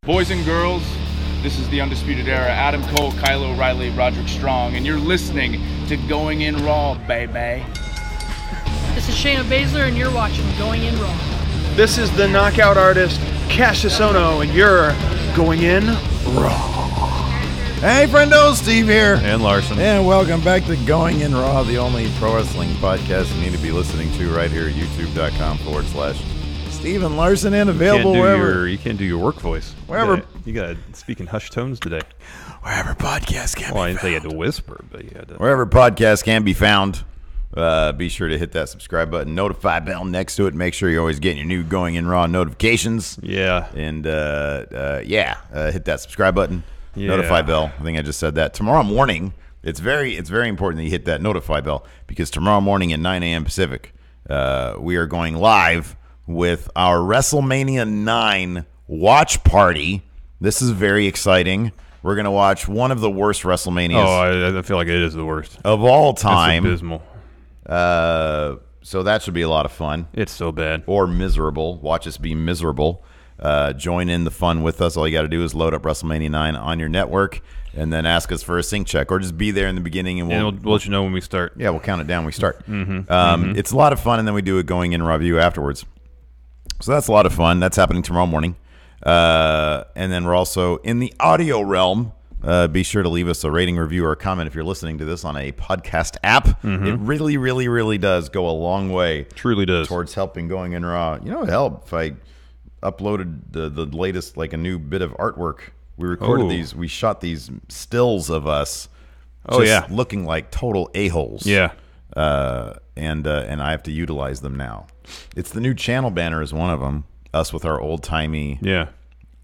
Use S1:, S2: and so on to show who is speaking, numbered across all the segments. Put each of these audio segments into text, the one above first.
S1: Boys and girls, this is the Undisputed Era. Adam Cole, Kyle O'Reilly, Roderick Strong, and you're listening to Going In Raw, baby.
S2: This is Shayna Baszler, and you're watching Going In Raw.
S3: This is the knockout artist, Cassius Ohno, and you're Going In Raw.
S4: Hey, friendo, Steve here.
S5: And Larson.
S4: And welcome back to Going In Raw, the only pro wrestling podcast you need to be listening to right here at youtube.com/Steven Larson, and available wherever.
S5: You can't do your work voice.
S4: Wherever.
S5: You got to speak in hushed tones today.
S4: Wherever podcasts can be found.
S5: Well, I didn't say you had to whisper, but you had to.
S4: Wherever podcasts can be found. Be sure to hit that subscribe button, notify bell next to it. Make sure you're always getting your new Going In Raw notifications.
S5: Yeah.
S4: And, hit that subscribe button, notify bell. I think I just said that. Tomorrow morning, it's very important that you hit that notify bell, because tomorrow morning at 9 a.m. Pacific, we are going live with our WrestleMania 9 watch party. This is very exciting. We're going to watch one of the worst WrestleManias.
S5: Oh, I feel like it is the worst.
S4: Of all time.
S5: It's abysmal.
S4: So that should be a lot of fun.
S5: It's so bad.
S4: Or miserable. Watch us be miserable. Join in the fun with us. All you got to do is load up WrestleMania 9 on your network and then ask us for a sync check, or just be there in the beginning and
S5: we'll let you know when we start.
S4: Yeah, we'll count it down when we start. It's a lot of fun, and then we do a Going In review afterwards. So that's a lot of fun. That's happening tomorrow morning. And then we're also in the audio realm. Be sure to leave us a rating, review, or a comment if you're listening to this on a podcast app. It really, really, really does go a long way.
S5: Truly does.
S4: Towards helping Going In Raw. You know, it helped if I uploaded the latest, like a new bit of artwork. We recorded these. We shot these stills of us. Looking like total a-holes.
S5: Yeah.
S4: And I have to utilize them now. It's the new channel banner is one of them. Us with our old-timey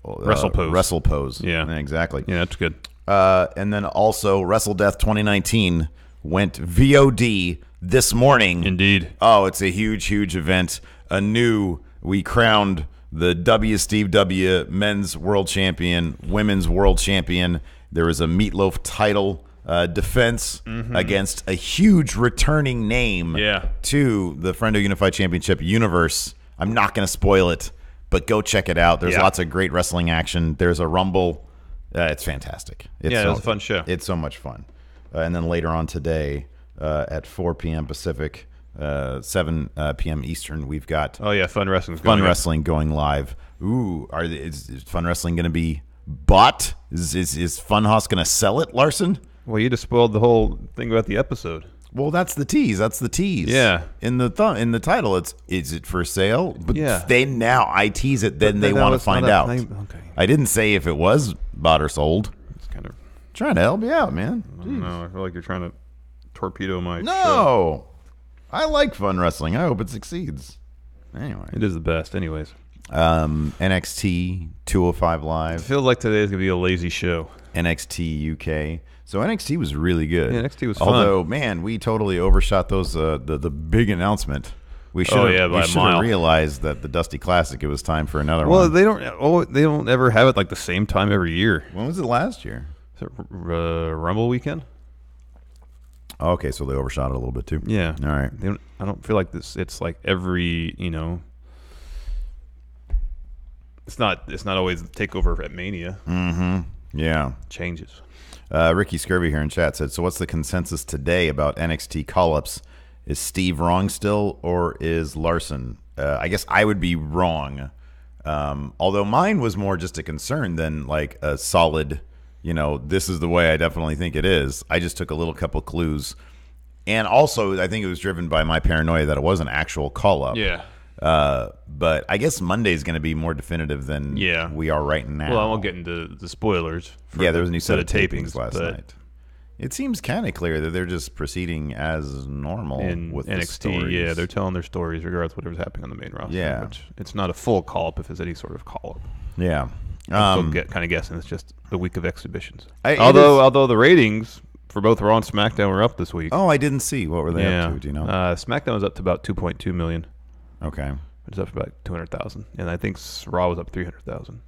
S4: wrestle pose.
S5: Yeah,
S4: exactly.
S5: Yeah, that's good.
S4: And then also WrestleDeath 2019 went VOD this morning.
S5: Indeed.
S4: Oh, it's a huge, huge event. We crowned the Steve W Men's World Champion, Women's World Champion. There was a Meatloaf title defense against a huge returning name to the Friendo Unified Championship universe. I'm not going to spoil it, but go check it out. There's lots of great wrestling action. There's a Rumble. It's fantastic.
S5: It was a fun show.
S4: It's so much fun. And then later on today at 4 p.m. Pacific, 7 p.m. Eastern, we've got
S5: Fun
S4: Wrestling going live. Ooh, is Fun Wrestling going to be bought? Is Funhouse going to sell it, Larson?
S5: Well, you just spoiled the whole thing about the episode.
S4: Well, that's the tease.
S5: Yeah.
S4: In the title, is it for sale? But
S5: yeah.
S4: I tease it, then they want to find out.
S5: Okay.
S4: I didn't say if it was bought or sold.
S5: It's kind of
S4: trying to help you out, man.
S5: I don't know. I feel like you're trying to torpedo my
S4: No.
S5: show.
S4: I like Fun Wrestling. I hope it succeeds. Anyway.
S5: It is the best anyways.
S4: NXT 205 Live.
S5: I feel like today is going to be a lazy show.
S4: NXT UK. So NXT was really good.
S5: Yeah, NXT was fun.
S4: Although, man, we totally overshot those the big announcement. We should have realized that the Dusty Classic, it was time for another one.
S5: Well, they don't ever have it like the same time every year.
S4: When was it last year?
S5: Is it Rumble weekend?
S4: Okay, so they overshot it a little bit too.
S5: Yeah.
S4: All right.
S5: I don't feel like this. It's like every, It's not always the takeover at Mania.
S4: Yeah.
S5: Changes.
S4: Ricky Scurvy here in chat said, so what's the consensus today about NXT call-ups? Is Steve wrong still, or is Larson? I guess I would be wrong. Although mine was more just a concern than like a solid, this is the way I definitely think it is. I just took a little couple clues. And also, I think it was driven by my paranoia that it was an actual call-up.
S5: Yeah.
S4: But I guess Monday's going to be more definitive than we are right now.
S5: Well, I won't get into the spoilers.
S4: There was a new set of tapings last night. It seems kind of clear that they're just proceeding as normal with
S5: NXT.
S4: The stories.
S5: Yeah, they're telling their stories regardless of whatever's happening on the main roster.
S4: Yeah.
S5: Which it's not a full call-up if it's any sort of call-up.
S4: Yeah.
S5: I'm still kind of guessing it's just the week of exhibitions. Although the ratings for both Raw and SmackDown were up this week.
S4: Oh, I didn't see. What were they up to? Do you know?
S5: SmackDown was up to about 2.2 million.
S4: Okay.
S5: It's up to about 200,000. And I think Raw was up 300,000.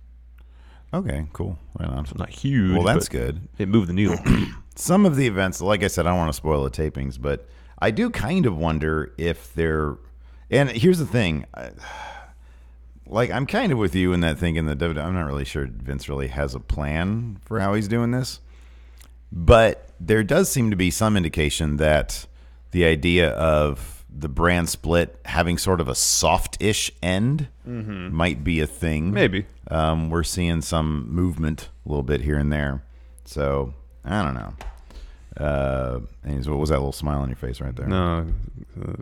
S4: Okay, cool. Right on.
S5: So not huge.
S4: Well, that's good.
S5: It moved the needle.
S4: Some of the events, like I said, I don't want to spoil the tapings, but I do kind of wonder if they're... And here's the thing. like, I'm kind of with you in that thinking that I'm not really sure Vince really has a plan for how he's doing this. But there does seem to be some indication that the idea of the brand split having sort of a soft-ish end might be a thing.
S5: Maybe.
S4: We're seeing some movement a little bit here and there. So, I don't know. Anyways, what was that little smile on your face right there?
S5: No,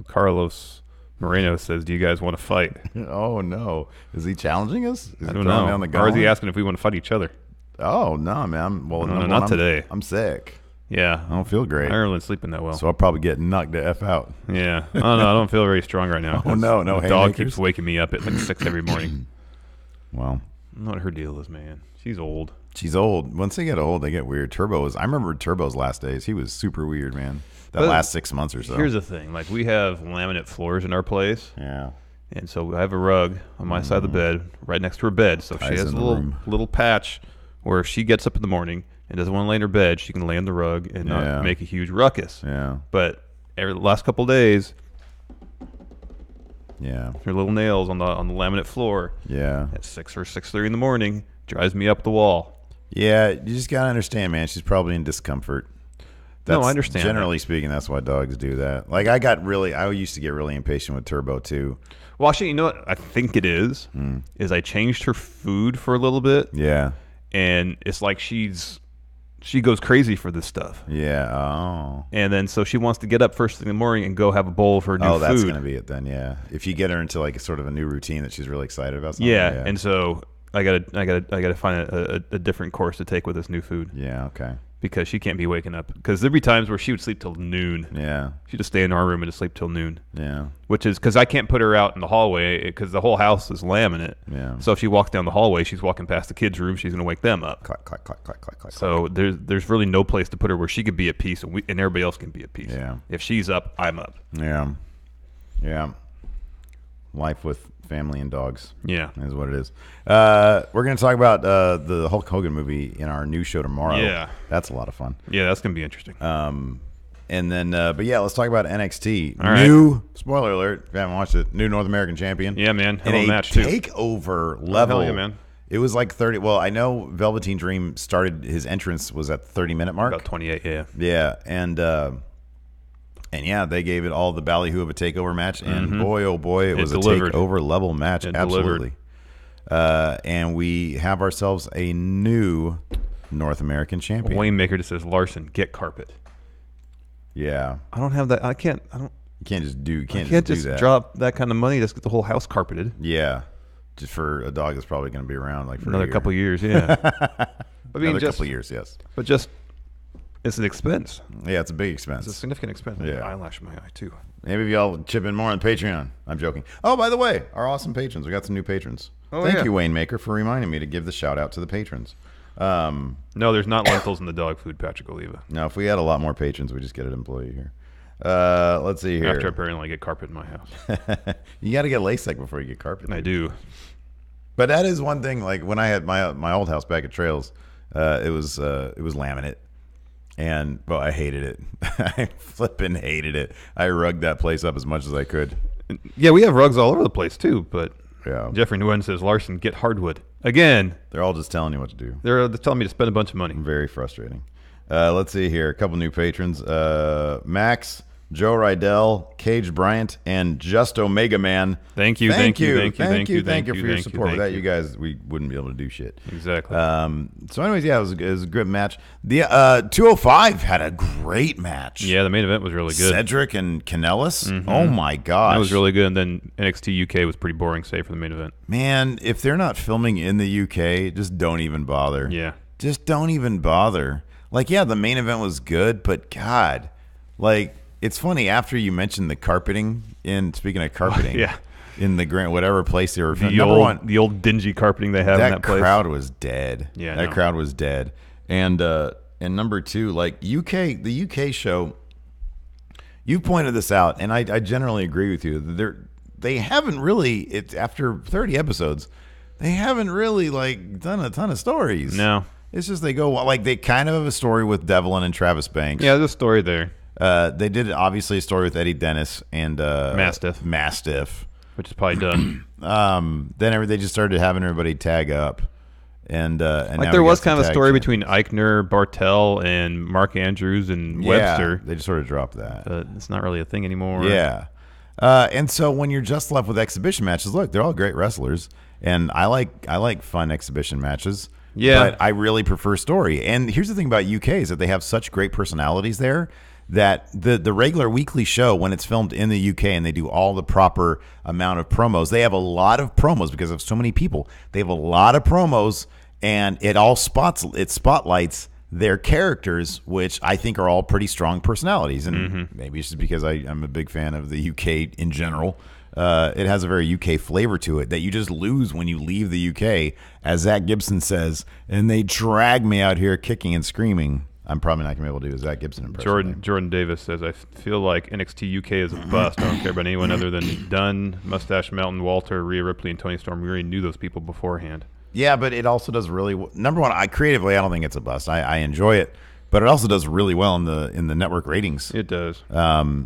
S5: Carlos Moreno says, "Do you guys want to fight?"
S4: Oh no, is he challenging us?
S5: I don't know. Or is he asking if we want to fight each other?
S4: Oh no, man. Well,
S5: no, not today.
S4: I'm sick.
S5: Yeah,
S4: I don't feel great.
S5: I don't really sleeping that well,
S4: so I'll probably get knocked the f out.
S5: Yeah, I don't feel very strong right now.
S4: Oh no,
S5: the dog keeps waking me up at like 6 every morning.
S4: Well,
S5: I don't know what her deal is, man. She's old.
S4: She's old. Once they get old, they get weird. I remember Turbo's last days. He was super weird, man. That last 6 months or so.
S5: Here's the thing. Like, we have laminate floors in our place.
S4: Yeah.
S5: And so I have a rug on my side of the bed, right next to her bed. So she has a little patch where if she gets up in the morning and doesn't want to lay in her bed, she can lay on the rug and not make a huge ruckus.
S4: Yeah.
S5: But the last couple of days,
S4: her
S5: little nails on the laminate floor.
S4: Yeah.
S5: At 6 or 6:30 in the morning, drives me up the wall.
S4: Yeah, you just gotta understand, man. She's probably in discomfort.
S5: No, I understand.
S4: Generally speaking, that's why dogs do that. Like, I used to get really impatient with Turbo too.
S5: Well, actually, you know what I think it is I changed her food for a little bit.
S4: Yeah.
S5: And it's like she goes crazy for this stuff.
S4: Yeah. Oh.
S5: And then so she wants to get up first thing in the morning and go have a bowl of her new food.
S4: Oh, that's gonna be it then. Yeah. If you get her into like sort of a new routine that she's really excited about. Something,
S5: yeah. And so I gotta find a different course to take with this new food.
S4: Yeah. Okay.
S5: Because she can't be waking up. Because there'd be times where she would sleep till noon.
S4: Yeah.
S5: She'd just stay in our room and just sleep till noon.
S4: Yeah.
S5: Which is because I can't put her out in the hallway because the whole house is laminate.
S4: Yeah.
S5: So if she walks down the hallway, she's walking past the kids' room. She's going to wake them up.
S4: Clack, clack, clack, clack, clack, clack.
S5: So there's really no place to put her where she could be at peace and everybody else can be at peace.
S4: Yeah.
S5: If she's up, I'm up.
S4: Yeah. Yeah. Life with family and dogs.
S5: Yeah.
S4: Is what it is. We're going to talk about the Hulk Hogan movie in our new show tomorrow.
S5: Yeah.
S4: That's a lot of fun.
S5: Yeah, that's going to be interesting.
S4: And then, but yeah, let's talk about NXT.
S5: All
S4: New,
S5: right.
S4: spoiler alert, if you haven't watched it, new North American champion.
S5: Yeah, man.
S4: In a
S5: match too.
S4: takeover level.
S5: Hell yeah, man.
S4: It was like 30. Well, I know Velveteen Dream started, his entrance was at the 30-minute mark.
S5: About 28, yeah.
S4: Yeah, and yeah, they gave it all the ballyhoo of a takeover match, and boy, oh boy, it was
S5: delivered.
S4: A takeover level match,
S5: It
S4: absolutely. And we have ourselves a new North American champion.
S5: Waymaker just says, Larson, get carpet.
S4: Yeah,
S5: I don't have that. I can't.
S4: You can't just do.
S5: I can't just
S4: do that.
S5: drop that kind of money. Just get the whole house carpeted.
S4: Yeah, just for a dog that's probably going to be around like for
S5: another couple years. Yeah,
S4: another couple years. Yes,
S5: but just it's an expense.
S4: Yeah, it's a big expense.
S5: It's a significant expense.
S4: Yeah,
S5: eyelash in my eye too.
S4: Maybe if y'all chip in more on Patreon. I'm joking. Oh, by the way, our awesome patrons. We got some new patrons.
S5: Oh,
S4: Thank you, Wayne Maker, for reminding me to give the shout out to the patrons.
S5: No, there's not lentils in the dog food, Patrick Oliva.
S4: No, if we had a lot more patrons, we just get an employee here. Let's see here.
S5: After apparently I get carpet in my house.
S4: You got to get LASIK before you get carpet.
S5: I do.
S4: But that is one thing. Like when I had my old house back at Trails, it was laminate, and I hated it. I flipping hated it. I rugged that place up as much as I could.
S5: Yeah, we have rugs all over the place too. But
S4: yeah,
S5: Jeffrey Nguyen says, Larson, get hardwood again.
S4: They're all just telling you what to do.
S5: They're telling me to spend a bunch of money.
S4: Very frustrating. Let's see here. A couple new patrons. Max, Joe Rydell, Cage Bryant, and Just Omega Man.
S5: Thank you for your support.
S4: Without you guys, we wouldn't be able to do shit.
S5: Exactly.
S4: So anyways, yeah, it was a good match. The 205 had a great match.
S5: Yeah, the main event was really good.
S4: Cedric and Kanellis. Mm-hmm. Oh my gosh.
S5: That was really good. And then NXT UK was pretty boring, save for the main event.
S4: Man, if they're not filming in the UK, just don't even bother.
S5: Yeah.
S4: Just don't even bother. Like, yeah, the main event was good, but God, like, it's funny after you mentioned the carpeting. Speaking of carpeting,
S5: yeah,
S4: in the whatever place they were filming,
S5: the old dingy carpeting they have in that place.
S4: That crowd was dead.
S5: Yeah,
S4: that crowd was dead. And number two, like the UK show, you pointed this out, and I generally agree with you. They haven't really, after 30 episodes, they haven't really like done a ton of stories.
S5: No.
S4: It's just they go like they kind of have a story with Devlin and Travis Banks.
S5: Yeah, there's a story there.
S4: They did obviously a story with Eddie Dennis and Mastiff.
S5: which is probably done.
S4: Then they just started having everybody tag up. And
S5: like there was kind of a story between Eichner, Bartel, and Mark Andrews and Webster.
S4: They just sort of dropped that.
S5: It's not really a thing anymore.
S4: Yeah. And so when you're just left with exhibition matches, look, they're all great wrestlers, and I like fun exhibition matches.
S5: Yeah.
S4: But I really prefer story. And here's the thing about UK is that they have such great personalities there that the regular weekly show, when it's filmed in the UK and they do all the proper amount of promos, they have a lot of promos because of so many people. They have a lot of promos, and it spotlights their characters, which I think are all pretty strong personalities. And maybe it's just because I'm a big fan of the UK in general. It has a very UK flavor to it that you just lose when you leave the UK, as Zach Gibson says, and they drag me out here kicking and screaming. I'm probably not going to be able to do a Zach Gibson impression.
S5: Jordan Davis says, I feel like NXT UK is a bust. I don't care about anyone other than Dunn, Mustache Mountain, Walter, Rhea Ripley, and Tony Storm. We already knew those people beforehand.
S4: Yeah, but it also does really number one, creatively, I don't think it's a bust. I enjoy it, but it also does really well in the network ratings.
S5: It does.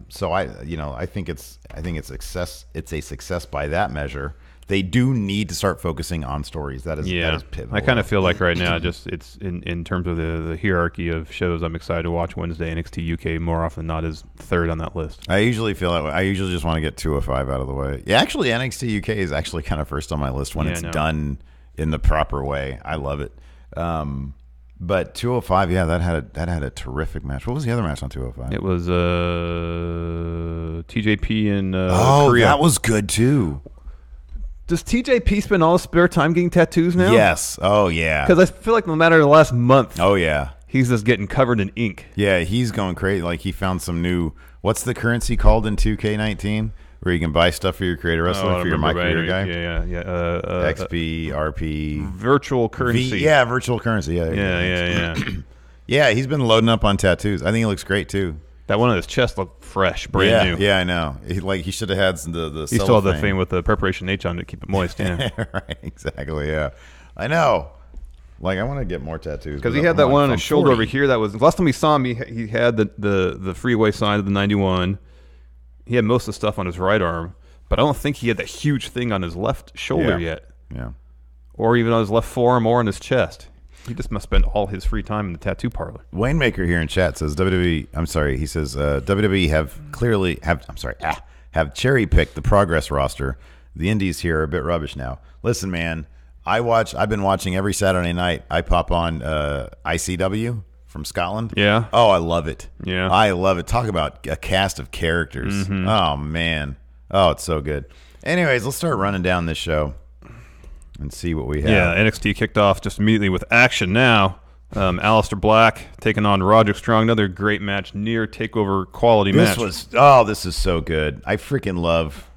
S4: So I think it's success. It's a success by that measure. They do need to start focusing on stories. That is pivotal.
S5: I kind of feel like right now, just it's in terms of the hierarchy of shows, I'm excited to watch Wednesday. NXT UK more often than not is third on that list.
S4: I usually feel that way. I usually just want to get 205 out of the way. Yeah, actually, NXT UK is actually kind of first on my list when it's done in the proper way. I love it. But 205, yeah, that had a terrific match. What was the other match on 205?
S5: It was TJP in
S4: Korea.
S5: Korea.
S4: That was good too.
S5: Does TJP spend all his spare time getting tattoos now?
S4: Yes. Oh, yeah.
S5: Because I feel like no matter the last month.
S4: Oh, yeah.
S5: He's just getting covered in ink.
S4: Yeah, he's going crazy. Like, he found some new... What's the currency called in 2K19? Where you can buy stuff for your creator wrestler, for your My Career guy?
S5: Yeah.
S4: XP, RP...
S5: Virtual currency.
S4: Virtual currency.
S5: Yeah.
S4: Yeah, he's been loading up on tattoos. I think he looks great, too.
S5: That one on his chest looked fresh, brand new.
S4: Yeah, I know. He should have had the
S5: He still had the thing with the preparation H on to keep it moist, yeah.
S4: Right, exactly, yeah. I know. Like, I want to get more tattoos.
S5: Because he had that one on his shoulder over here. That was last time we saw him. He had the freeway sign of the 91. He had most of the stuff on his right arm, but I don't think he had that huge thing on his left shoulder yet. Yeah. Or even on his left forearm or on his chest. He just must spend all his free time in the tattoo parlor.
S4: Wayne Maker here in chat says he says WWE have cherry picked the Progress roster. The indies here are a bit rubbish now. Listen, man, I've been watching every Saturday night. I pop on ICW from Scotland.
S5: Yeah.
S4: Oh, I love it.
S5: Yeah.
S4: I love it. Talk about a cast of characters. Mm-hmm. Oh, man. Oh, it's so good. Anyways, let's start running down this show and see what we have.
S5: Yeah, NXT kicked off just immediately with action now. Aleister Black taking on Roderick Strong. Another great match, near takeover quality match.
S4: This is so good. I freaking love.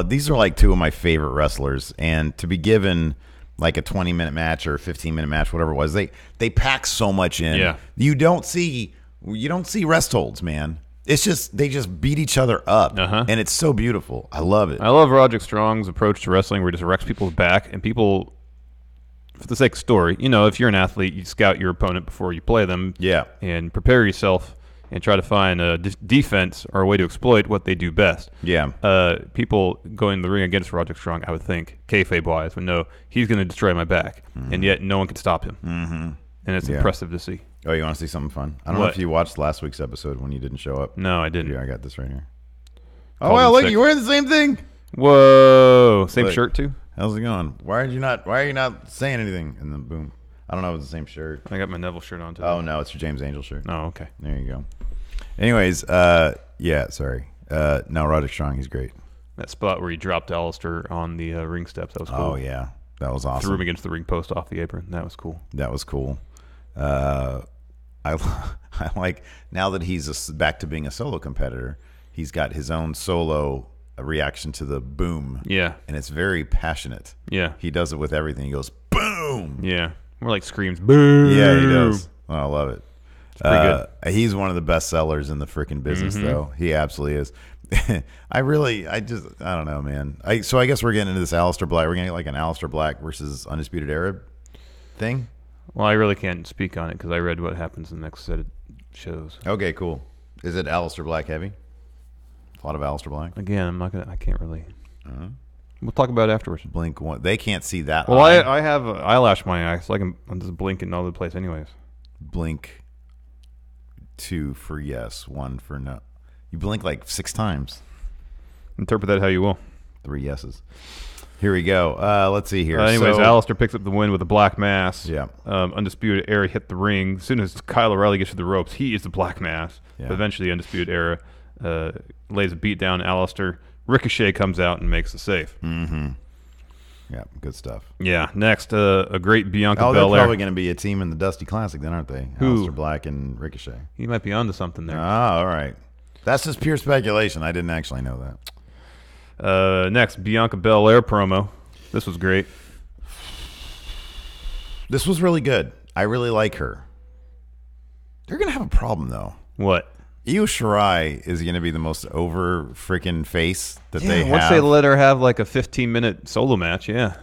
S4: These are like two of my favorite wrestlers, and to be given like a 20-minute match or a 15-minute match, whatever it was, they pack so much in.
S5: Yeah.
S4: You don't see rest holds, man. It's just they just beat each other up, and it's so beautiful. I love it.
S5: I love Roderick Strong's approach to wrestling, where he just wrecks people's back, and people, for the sake of story, if you're an athlete, you scout your opponent before you play them, and prepare yourself and try to find a defense or a way to exploit what they do best.
S4: Yeah.
S5: People going in the ring against Roderick Strong, I would think, kayfabe-wise, would know he's going to destroy my back, and yet no one can stop him, and it's impressive to see.
S4: Oh, you want to see something fun? I don't know if you watched last week's episode when you didn't show up.
S5: No, I didn't.
S4: Yeah, I got this right here. Oh, wow, look, you're wearing the same thing.
S5: Whoa. Same shirt, too?
S4: How's it going? Why are you not saying anything? And then boom. I don't know if it's the same shirt.
S5: I got my Neville shirt on, today.
S4: Oh, no, it's your James Angel shirt.
S5: Oh, okay.
S4: There you go. Anyways, sorry. No, Roderick Strong, he's great.
S5: That spot where he dropped Aleister on the ring steps, that was cool.
S4: Oh, yeah. That was awesome.
S5: Threw him against the ring post off the apron. That was cool.
S4: I like now that he's back to being a solo competitor, he's got his own solo reaction to the boom.
S5: Yeah.
S4: And it's very passionate.
S5: Yeah.
S4: He does it with everything. He goes, boom.
S5: Yeah. More like screams, boom.
S4: Yeah, he does. Oh, I love it.
S5: It's pretty good.
S4: He's one of the best sellers in the freaking business, though. He absolutely is. I don't know, man. So I guess we're getting into this Aleister Black. We're going to get like an Aleister Black versus Undisputed Era thing.
S5: Well, I really can't speak on it because I read what happens in the next set of shows.
S4: Okay, cool. Is it Aleister Black heavy? A lot of Aleister Black.
S5: Again, I can't really. We'll talk about it afterwards.
S4: Blink one. They can't see that.
S5: Well,
S4: eye.
S5: I have an eyelash in my eye, so I'm just blinking all over the place anyways.
S4: Blink 2 for yes, 1 for no. You blink like 6 times.
S5: Interpret that how you will.
S4: 3 yeses. Here we go. Let's see here.
S5: Anyways, Alistair picks up the win with a black mass.
S4: Yeah.
S5: Undisputed Era hit the ring. As soon as Kyle O'Reilly gets to the ropes, he is the black mass.
S4: Yeah.
S5: But eventually, Undisputed Era lays a beat down Alistair. Ricochet comes out and makes the save.
S4: Mm-hmm. Yeah, good stuff.
S5: Yeah. Next, a great Bianca
S4: They're
S5: Belair.
S4: probably going to be a team in the Dusty Classic then, aren't they?
S5: Who?
S4: Alistair Black and Ricochet.
S5: He might be onto something there.
S4: Ah, all right. That's just pure speculation. I didn't actually know that.
S5: Next, Bianca Belair promo. This was great.
S4: This was really good. I really like her. They're going to have a problem, though.
S5: What?
S4: Io Shirai is going to be the most over freaking face that they have.
S5: Once they let her have like a 15-minute solo match, yeah.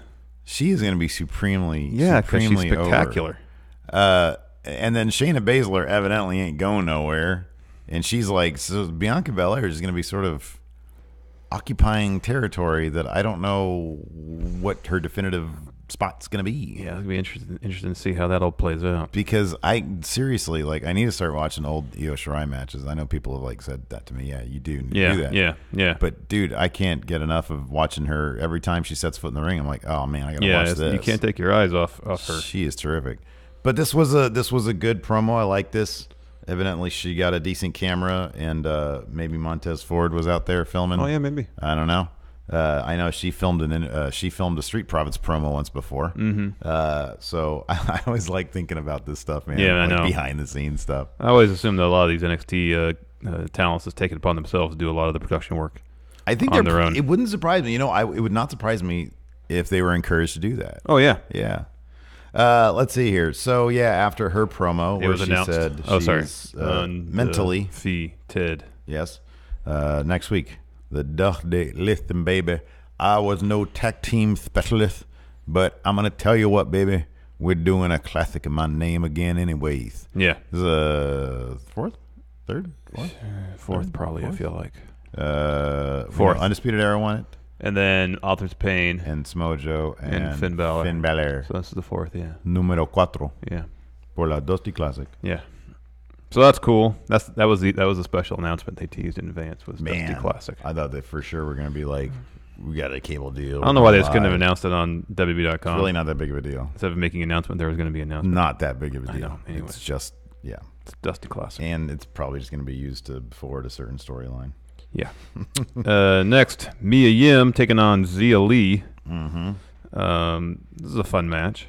S4: She is going to be supremely
S5: because she's
S4: supremely
S5: spectacular.
S4: And then Shayna Baszler evidently ain't going nowhere. And she's like, so Bianca Belair is going to be sort of occupying territory that I don't know what her definitive spot's going to be.
S5: Yeah, it'll be interesting to see how that all plays out.
S4: Because I seriously, like, I need to start watching old Io Shirai matches. I know people have, like, said that to me. Yeah, you do. You do that.
S5: Yeah.
S4: But, dude, I can't get enough of watching her. Every time she sets foot in the ring, I'm like, oh, man, I got to watch this.
S5: You can't take your eyes off her.
S4: She is terrific. But this was a good promo. I like this. Evidently, she got a decent camera, and maybe Montez Ford was out there filming.
S5: Oh, yeah, maybe.
S4: I don't know. I know she filmed a Street Profits promo once before.
S5: Mm-hmm.
S4: So I always like thinking about this stuff, man.
S5: Yeah, I know.
S4: Behind the scenes stuff.
S5: I always assume that a lot of these NXT talents has taken it upon themselves to do a lot of the production work.
S4: I think
S5: on their own.
S4: It wouldn't surprise me. It would not surprise me if they were encouraged to do that.
S5: Oh yeah,
S4: yeah. Let's see here. So yeah, after her promo,
S5: it
S4: where
S5: was
S4: she
S5: announced.
S4: said she's mentally
S5: defeated.
S4: Yes. Next week, the Duch de Listen, baby. I was no tag team specialist, but I'm gonna tell you what, baby. We're doing a classic in my name again, anyways.
S5: Yeah.
S4: This is fourth,
S5: fourth probably. I feel like
S4: fourth. Undisputed Era won it.
S5: And then Author's Pain.
S4: And Smojo and
S5: Finn Balor.
S4: So
S5: this is the fourth, yeah.
S4: Número 4.
S5: Yeah.
S4: Por la Dusty Classic.
S5: Yeah. So that's cool. That was a special announcement they teased in advance was Dusty Classic.
S4: I thought that for sure we're going to be like, we got a cable deal.
S5: I don't know why they just couldn't have announced it on WWE.com.
S4: It's really not that big of a deal.
S5: Instead of making an announcement, there was going to be an announcement.
S4: Not that big of a deal.
S5: I know. Anyway.
S4: It's just, yeah.
S5: It's Dusty Classic.
S4: And it's probably just going to be used to forward a certain storyline.
S5: Yeah. Next, Mia Yim taking on Zia Lee.
S4: Mm-hmm.
S5: This is a fun match.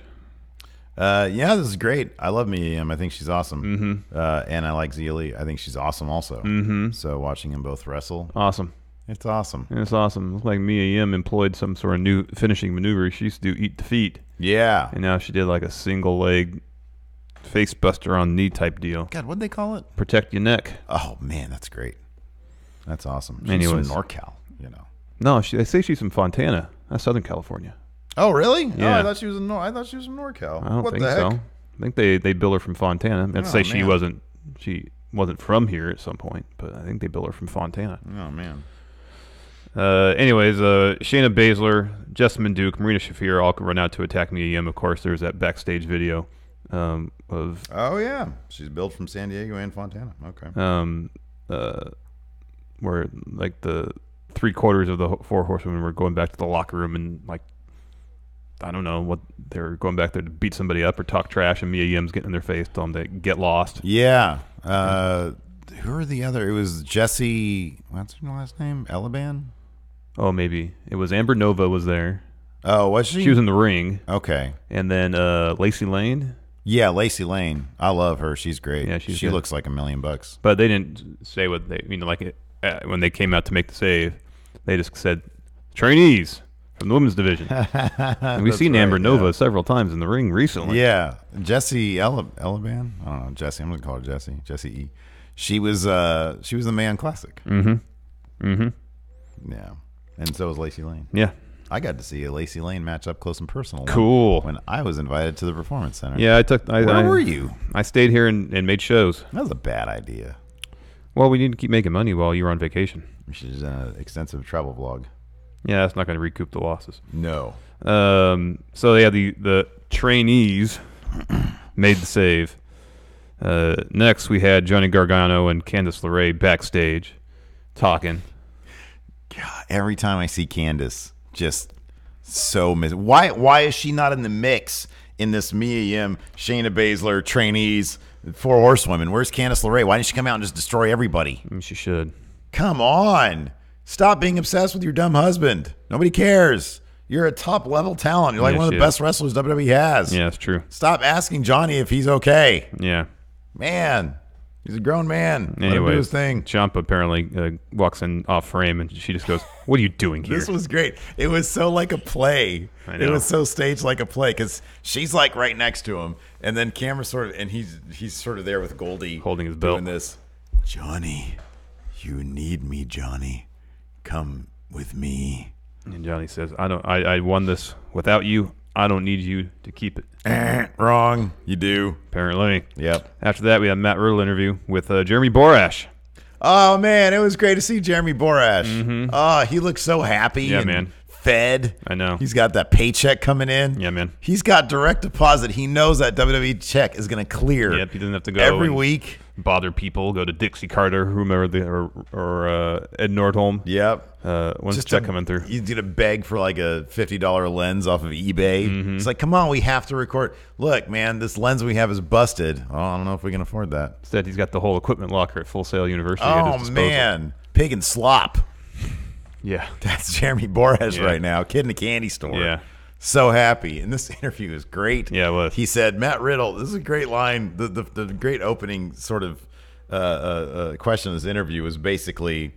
S4: Yeah, this is great. I love Mia Yim. I think she's awesome.
S5: Mm-hmm.
S4: And I like Zia Lee. I think she's awesome also.
S5: Mm-hmm.
S4: So watching them both wrestle.
S5: Awesome.
S4: It's awesome.
S5: It's awesome. Looks like Mia Yim employed some sort of new finishing maneuver. She used to do Eat Defeat.
S4: Yeah.
S5: And now she did like a single leg face buster on knee type deal.
S4: God, what'd they call it?
S5: Protect your neck.
S4: Oh, man, that's great. That's awesome. She's
S5: Anyways.
S4: from NorCal, you know.
S5: No, they say she's from Fontana. That's Southern California.
S4: Oh, really?
S5: Yeah.
S4: Oh, I thought she was from NorCal.
S5: I don't
S4: what
S5: think
S4: the heck?
S5: so. I think they bill her from Fontana. I'd say she
S4: man.
S5: wasn't from here at some point, but I think they bill her from Fontana.
S4: Oh, man.
S5: Anyways, Shayna Baszler, Jessamine Duke, Marina Shafir all run out to attack Mia Yim. Of course, there's that backstage video of.
S4: Oh yeah, she's billed from San Diego and Fontana. Okay.
S5: Where like the 3/4 of the 4 horsewomen were going back to the locker room and like I don't know what they're going back there to beat somebody up or talk trash, and Mia Yim's getting in their face, telling them to get lost.
S4: Yeah. Who are the other? It was Jesse. What's her last name? Elaban.
S5: Oh, maybe it was Amber Nova was there.
S4: Oh, was she?
S5: She was in the ring.
S4: Okay.
S5: And then Lacey Lane.
S4: Yeah, Lacey Lane. I love her. She's great.
S5: Yeah,
S4: she looks like $1 million. But
S5: they didn't say what they like when they came out to make the save. They just said trainees from the women's division. And we've seen Amber Nova several times in the ring recently.
S4: Yeah, Jesse Elaban. I don't know, Jesse. I'm gonna call her Jesse. Jesse E. She was the Man Classic.
S5: Mm-hmm. Mm-hmm.
S4: Yeah, and so was Lacey Lane.
S5: Yeah.
S4: I got to see a Lacey Lane match up close and personal.
S5: Cool.
S4: When I was invited to the Performance Center.
S5: Yeah,
S4: Where were you?
S5: I stayed here and made shows.
S4: That was a bad idea.
S5: Well, we need to keep making money while you were on vacation.
S4: Which is an extensive travel vlog.
S5: Yeah, that's not going to recoup the losses.
S4: No.
S5: So yeah, the trainees made the save. Next, we had Johnny Gargano and Candice LeRae backstage talking.
S4: God, every time I see Candice, just so why is she not in the mix in this Mia Yim, Shayna Baszler trainees, 4 horsewomen? Where's Candice LeRae? Why didn't she come out and just destroy everybody?
S5: She should.
S4: Come on. Stop being obsessed with your dumb husband. Nobody cares. You're a top-level talent. You're like one of the best wrestlers WWE has.
S5: Yeah, that's true.
S4: Stop asking Johnny if he's okay.
S5: Yeah.
S4: Man, he's a grown man. Let him
S5: Anyway,
S4: do his thing.
S5: Ciampa apparently walks in off frame, and she just goes, "What are you doing here?"
S4: This was great. It was so like a play.
S5: I know.
S4: It was so staged like a play because she's like right next to him, and then camera sort of, and he's sort of there with Goldie
S5: holding his belt.
S4: doing this. Johnny, you need me, Johnny. Come with me.
S5: And Johnny says, I won this without you. I don't need you to keep it."
S4: Wrong. You do.
S5: Apparently.
S4: Yep.
S5: After that, we had a Matt Riddle interview with Jeremy Borash.
S4: Oh, man. It was great to see Jeremy Borash.
S5: Mm-hmm.
S4: Oh, he looks so happy.
S5: Yeah,
S4: and
S5: man.
S4: Fed.
S5: I know.
S4: He's got that paycheck coming in.
S5: Yeah, man.
S4: He's got direct deposit. He knows that WWE check is going to clear.
S5: Yep, he doesn't have to go
S4: every
S5: and
S4: week.
S5: Bother people. Go to Dixie Carter, whomever, or Ed Nordholm.
S4: Yep.
S5: When's the check coming through?
S4: He's going to beg for like a $50 lens off of eBay.
S5: Mm-hmm.
S4: It's like, come on, we have to record. Look, man, this lens we have is busted. Oh, I don't know if we can afford that.
S5: Instead, he's got the whole equipment locker at Full Sail University at his
S4: Oh,
S5: disposal.
S4: man. Pig and slop.
S5: Yeah.
S4: That's Jeremy Borash right now. Kid in a candy store.
S5: Yeah.
S4: So happy. And this interview is great.
S5: Yeah, it was.
S4: He said, Matt Riddle, this is a great line. The great opening sort of question of this interview was basically,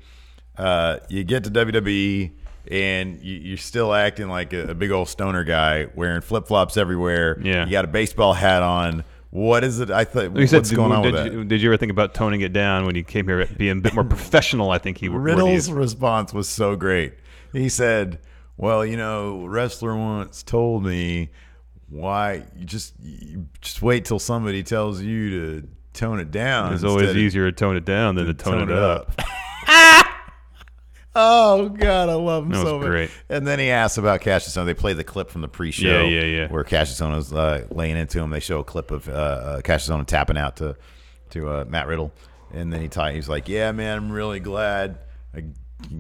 S4: you get to WWE and you're still acting like a big old stoner guy wearing flip-flops everywhere.
S5: Yeah.
S4: You got a baseball hat on. What is it? I thought,
S5: He said,
S4: what's going on with that?
S5: Did you ever think about toning it down when you came here, being a bit more professional? I think he would.
S4: Riddle's response was so great. He said, well, you know, a wrestler once told me, why you just wait till somebody tells you to tone it down.
S5: It's always easier to tone it down than to tone it up.
S4: Oh, God, I love him
S5: That
S4: so
S5: was
S4: much.
S5: great.
S4: And then he asked about Cassius Ohno. They played the clip from the pre-show
S5: Yeah.
S4: where Cassius Ohno's laying into him. They show a clip of Cassius Ohno tapping out to Matt Riddle. And then he's like, yeah, man, I'm really glad I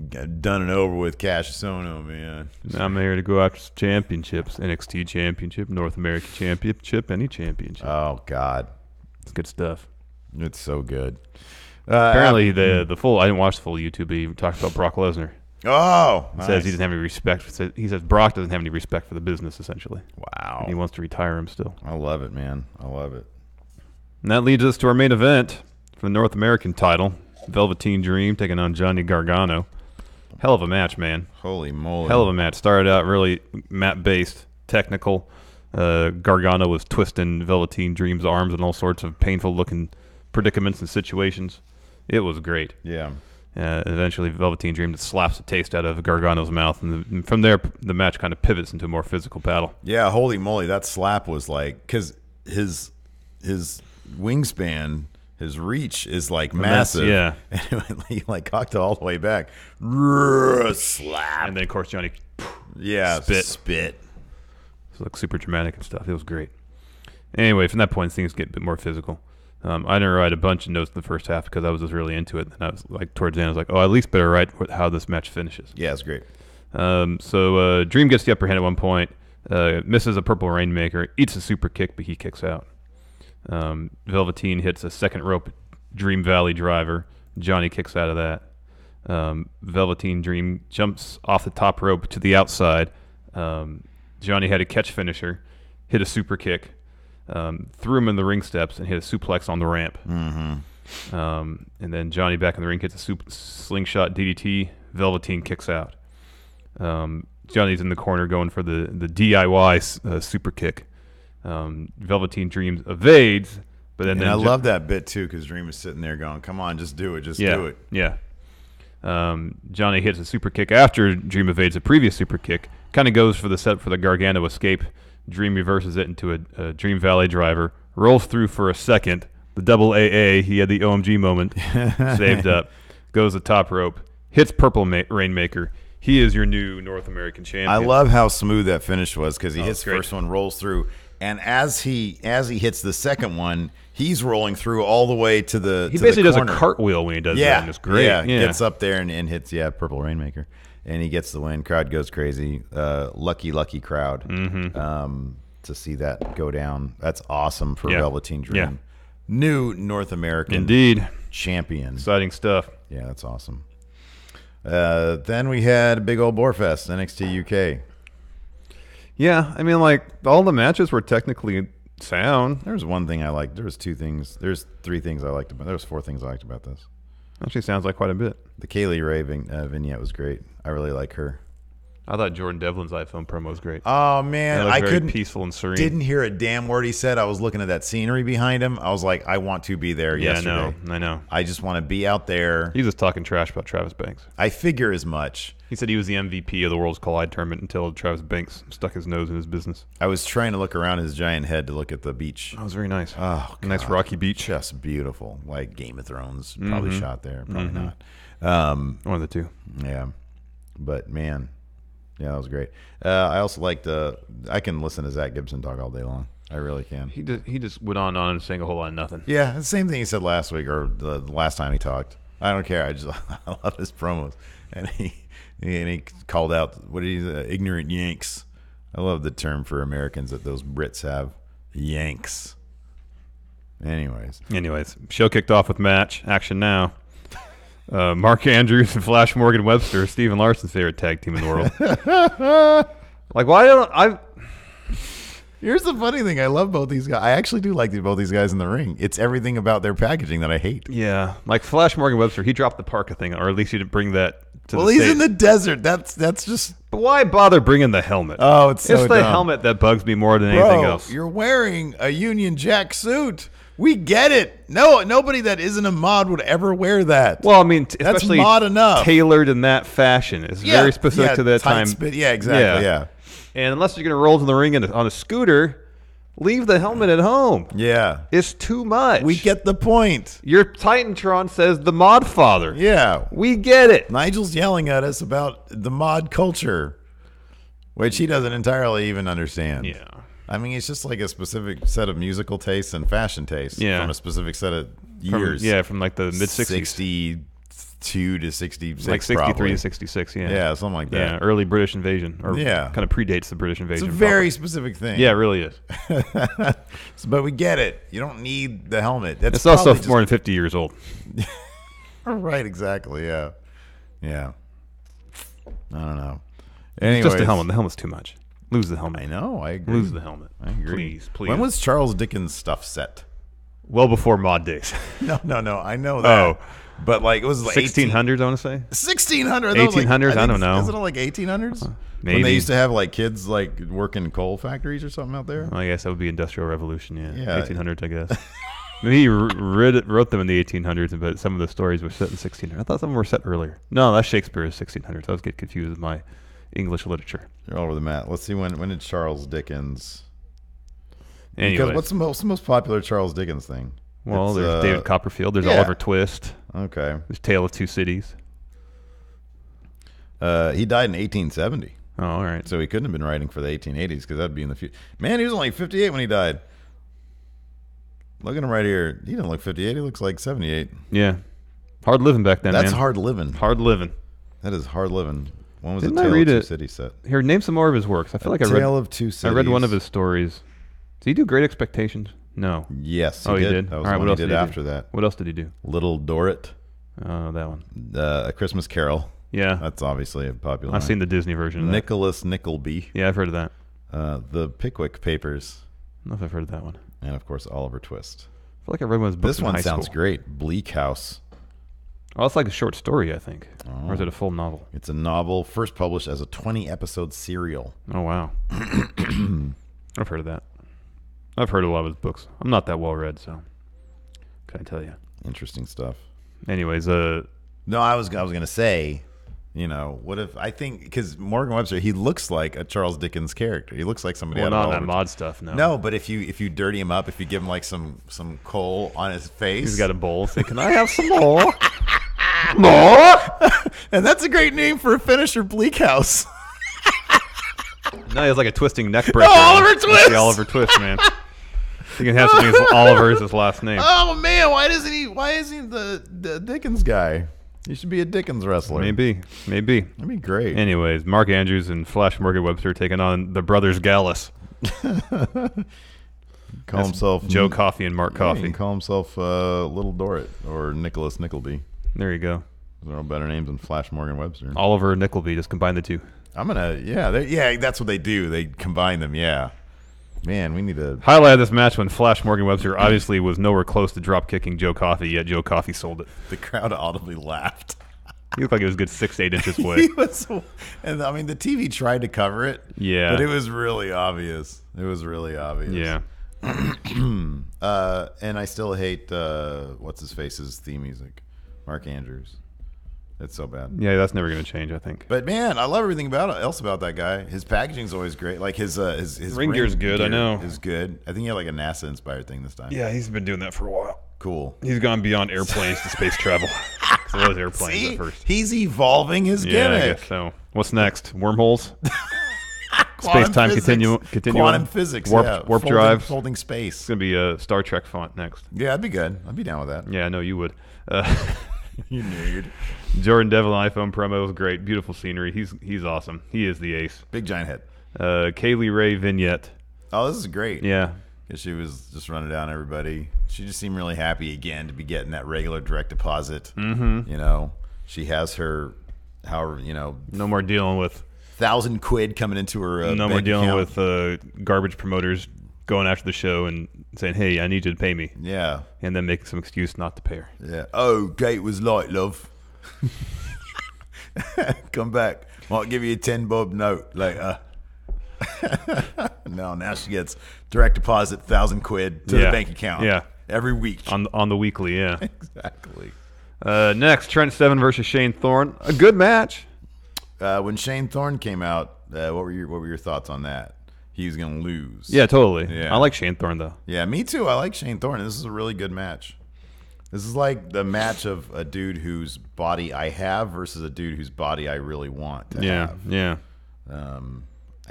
S4: got done and over with Cassius Ohno, man.
S5: I'm here to go after some championships. NXT championship, North American championship, any championship.
S4: Oh, God.
S5: It's good stuff.
S4: It's so good.
S5: Apparently, the full, I didn't watch the full YouTube, but he talked about Brock Lesnar.
S4: Oh,
S5: He says he doesn't have any respect. He says Brock doesn't have any respect for the business, essentially.
S4: Wow.
S5: And he wants to retire him still.
S4: I love it, man. I love it.
S5: And that leads us to our main event for the North American title. Velveteen Dream taking on Johnny Gargano. Hell of a match, man.
S4: Holy moly.
S5: Hell of a match. Started out really mat-based, technical. Gargano was twisting Velveteen Dream's arms in all sorts of painful-looking predicaments and situations. It was great.
S4: Yeah.
S5: Eventually, Velveteen Dream just slaps the taste out of Gargano's mouth, and from there, the match kind of pivots into a more physical battle.
S4: Yeah, holy moly, that slap was like, because his wingspan, his reach is like massive.
S5: Yeah.
S4: And he like cocked it all the way back. Slap.
S5: And then, of course, Johnny
S4: Spit.
S5: It looked super dramatic and stuff. It was great. Anyway, from that point, things get a bit more physical. I didn't write a bunch of notes in the first half because I was just really into it. And I was like, towards the end, I was like, oh, I at least better write how this match finishes.
S4: Yeah, it's great.
S5: So Dream gets the upper hand at one point, misses a purple rainmaker, eats a super kick, but he kicks out. Velveteen hits a second rope Dream Valley driver. Johnny kicks out of that. Velveteen Dream jumps off the top rope to the outside. Johnny had a catch finisher, hit a super kick. Threw him in the ring steps and hit a suplex on the ramp.
S4: Mm-hmm.
S5: And then Johnny back in the ring hits a slingshot DDT. Velveteen kicks out. Johnny's in the corner going for the DIY super kick. Velveteen Dream evades, but then
S4: I love that bit too because Dream is sitting there going, "Come on, just do it, do it."
S5: Yeah. Johnny hits a super kick after Dream evades a previous super kick. Kind of goes for the set for the Gargano escape. Dream reverses it into a Dream Valley driver. Rolls through for a second. The double AA, he had the OMG moment saved up. Goes the top rope. Hits purple rainmaker. He is your new North American champion.
S4: I love how smooth that finish was because he hits the
S5: great.
S4: first one, rolls through, and as he hits the second one, he's rolling through all the way to the.
S5: He
S4: to
S5: basically
S4: the
S5: does a
S4: corner.
S5: cartwheel when he does that. And it's great.
S4: Yeah, gets up there and hits Purple Rainmaker, and he gets the win. Crowd goes crazy. Lucky crowd. To see that go down, that's awesome for Velveteen Dream.
S5: Yeah.
S4: New North American
S5: Indeed.
S4: champion.
S5: Exciting stuff.
S4: Yeah, that's awesome. Then we had a big old Boarfest, NXT UK.
S5: Yeah, I mean, like, all the matches were technically sound.
S4: There's one thing I liked. There's 2 things. There's 3 things I liked about. There's 4 things I liked about this.
S5: Actually sounds like quite a bit.
S4: The Kaylee Ray vignette was great. I really like her.
S5: I thought Jordan Devlin's iPhone promo was great.
S4: Oh man, I couldn't.
S5: Peaceful and serene.
S4: Didn't hear a damn word he said. I was looking at that scenery behind him. I was like, I want to be there yesterday.
S5: I know.
S4: I just want to be out there.
S5: He was just talking trash about Travis Banks.
S4: I figure as much.
S5: He said he was the MVP of the World's Collide tournament until Travis Banks stuck his nose in his business.
S4: I was trying to look around his giant head to look at the beach.
S5: That was very nice.
S4: Oh,
S5: a nice rocky beach.
S4: Just beautiful. Like Game of Thrones. Probably shot there. Probably not.
S5: One of the two.
S4: Yeah. But man, yeah, that was great. I also liked I can listen to Zach Gibson talk all day long. I really can.
S5: He just went on and saying a whole lot of nothing.
S4: Yeah, the same thing he said last week or the last time he talked. I don't care. I love his promos. And he called out ignorant Yanks. I love the term for Americans that those Brits have, Yanks. Anyways,
S5: show kicked off with match action now. Mark Andrews and Flash Morgan Webster, Stephen Larson's favorite tag team in the world. Like, why don't I?
S4: Here's the funny thing. I love both these guys. I actually do like both these guys in the ring. It's everything about their packaging that I hate.
S5: Yeah, like Flash Morgan Webster, he dropped the parka thing, or at least he didn't bring that to
S4: well,
S5: the
S4: he's
S5: stage.
S4: in the desert. That's just.
S5: But why bother bringing the helmet?
S4: Oh, it's so
S5: the
S4: dumb.
S5: helmet that bugs me more than anything else.
S4: You're wearing a Union Jack suit. We get it. No, nobody that isn't a mod would ever wear that.
S5: Well, I mean,
S4: that's
S5: especially
S4: mod enough.
S5: Tailored in that fashion. It's very specific to that time.
S4: Yeah, exactly. Yeah.
S5: And unless you're going to roll to the ring on a scooter, leave the helmet at home.
S4: Yeah.
S5: It's too much.
S4: We get the point.
S5: Your Titantron says the mod father.
S4: Yeah.
S5: We get it.
S4: Nigel's yelling at us about the mod culture, which he doesn't entirely even understand.
S5: Yeah.
S4: I mean, it's just like a specific set of musical tastes and fashion tastes from a specific set of years.
S5: From like the mid-60s.
S4: 62 to 66,
S5: like 63
S4: probably.
S5: to 66, yeah.
S4: Yeah, something like that.
S5: Yeah, early British invasion. Or kind of predates the British invasion.
S4: It's a very specific thing.
S5: Yeah, it really is.
S4: But we get it. You don't need the helmet.
S5: It's also more than 50 years old.
S4: Right, exactly, yeah. Yeah. I don't know. Anyways.
S5: Just the helmet. The helmet's too much. Lose the helmet.
S4: I know. I agree.
S5: Lose the helmet.
S4: I agree.
S5: Please.
S4: When was Charles Dickens' stuff set?
S5: Well before mod days.
S4: No. I know that.
S5: Oh.
S4: But like it was
S5: 1600s, I want to say.
S4: 1600s.
S5: 1800s. I don't know.
S4: Isn't it like 1800s?
S5: Maybe.
S4: When they used to have like kids like working coal factories or something out there.
S5: Well, I guess that would be Industrial Revolution.
S4: Yeah.
S5: 1800s, I guess. Maybe he wrote them in the 1800s, but some of the stories were set in 1600s. I thought some were set earlier. No, that's Shakespeare's 1600s. I was getting confused with my English literature.
S4: You're all over the mat. Let's see when did Charles Dickens?
S5: Anyways.
S4: Because what's the most popular Charles Dickens thing?
S5: Well, there's David Copperfield. There's Oliver Twist.
S4: Okay.
S5: There's Tale of Two Cities.
S4: He died in 1870.
S5: Oh, all right.
S4: So he couldn't have been writing for the 1880s because that'd be in the future. Man, he was only 58 when he died. Look at him right here. He didn't look 58. He looks like 78.
S5: Yeah. Hard living back then,
S4: That's
S5: man.
S4: hard living.
S5: Hard living.
S4: That is hard living. When was
S5: Didn't
S4: the
S5: I
S4: Tale
S5: read
S4: of
S5: it?
S4: Two Cities set?
S5: Here, name some more of his works. I feel like I read
S4: Tale of Two Cities.
S5: I read one of his stories. Did he do Great Expectations? No.
S4: Yes,
S5: he did.
S4: That was
S5: all right,
S4: the one
S5: what else
S4: he did after that.
S5: What else did he do?
S4: Little Dorrit.
S5: Oh, that one.
S4: A Christmas Carol.
S5: Yeah.
S4: That's obviously a popular
S5: I've
S4: one.
S5: seen the Disney version of that.
S4: Nicholas Nickleby.
S5: Yeah, I've heard of that.
S4: The Pickwick Papers.
S5: I don't know if I've heard of that one.
S4: And, of course, Oliver Twist.
S5: I feel like I read one of his books
S4: This one
S5: in high
S4: sounds
S5: school.
S4: great. Bleak House.
S5: Oh, it's like a short story, I think.
S4: Oh.
S5: Or is it a full novel?
S4: It's a novel first published as a 20-episode serial.
S5: Oh, wow. I've heard of that. I've heard a lot of his books. I'm not that well read, so can I tell you?
S4: Interesting stuff.
S5: Anyways,
S4: no, I was gonna say, what if I think because Morgan Webster, he looks like a Charles Dickens character. He looks like somebody.
S5: well,
S4: out
S5: not
S4: of
S5: that
S4: Oliver
S5: mod stuff. No.
S4: No, but if you dirty him up, if you give him like some coal on his face,
S5: He's got a bowl. Say, can I have some more? More?
S4: And that's a great name for a finisher, Bleak House.
S5: No, he has like a twisting neck breaker.
S4: Oh, Oliver Twist!
S5: That's the Oliver Twist, man. You can have something as Oliver as his last name.
S4: Oh man, why isn't he the Dickens guy? He should be a Dickens wrestler.
S5: Maybe.
S4: That'd be great.
S5: Anyways, Mark Andrews and Flash Morgan Webster taking on the brothers Gallus.
S4: Call himself
S5: Joe Coffey and Mark
S4: He
S5: Coffey.
S4: can call himself Little Dorrit or Nicholas Nickleby.
S5: There you go.
S4: Those are all better names than Flash Morgan Webster.
S5: Oliver and Nickleby, just combine the two.
S4: That's what they do. They combine them. Yeah, man, we need to
S5: Highlight of this match when Flash Morgan Webster obviously was nowhere close to drop kicking Joe Coffey, yet Joe Coffey sold it.
S4: The crowd audibly laughed.
S5: He looked like he was a good 6 to 8 inches away.
S4: He was, and I mean the TV tried to cover it.
S5: Yeah,
S4: but it was really obvious.
S5: Yeah.
S4: And I still hate what's his face's theme music, Mark Andrews. It's so bad.
S5: Yeah, that's never going to change, I think.
S4: But man, I love everything else about that guy. His packaging's always great. Like his
S5: ring gear's good. I know
S4: is good. I think he had like a NASA inspired thing this time.
S5: Yeah, he's been doing that for a while.
S4: Cool.
S5: He's gone beyond airplanes to space travel. So it was airplanes at first.
S4: He's evolving his
S5: Yeah,
S4: gimmick.
S5: I guess so. What's next? Wormholes? Space-time continuum.
S4: Quantum physics.
S5: Warp drive.
S4: Folding space.
S5: It's going to be a Star Trek font next.
S4: Yeah, that'd be good. I'd be down with that.
S5: Yeah, I know you would.
S4: You nerd.
S5: Jordan Devlin iPhone promo was great. Beautiful scenery. He's awesome. He is the ace.
S4: Big giant head.
S5: Kaylee Ray vignette.
S4: Oh, this is great.
S5: Yeah.
S4: Because she was just running down everybody. She just seemed really happy again to be getting that regular direct deposit.
S5: Mm-hmm.
S4: You know, she has her, however,
S5: no more dealing with
S4: £1,000 coming into her.
S5: no more dealing
S4: account.
S5: with garbage promoters going after the show and saying, "Hey, I need you to pay me."
S4: Yeah.
S5: And then making some excuse not to pay her.
S4: Yeah. Oh, gate was light, love. Come back. Might give you a 10 bob note later. No, now she gets direct deposit £1,000 to the bank account.
S5: Yeah.
S4: Every week.
S5: On the weekly, yeah.
S4: Exactly.
S5: Next, Trent Seven versus Shane Thorne. A good match.
S4: When Shane Thorne came out, what were your thoughts on that? He was going to lose.
S5: Yeah, totally.
S4: Yeah.
S5: I like Shane Thorne though.
S4: Yeah, me too. I like Shane Thorne. This is a really good match. This is like the match of a dude whose body I have versus a dude whose body I really want to have.
S5: Yeah.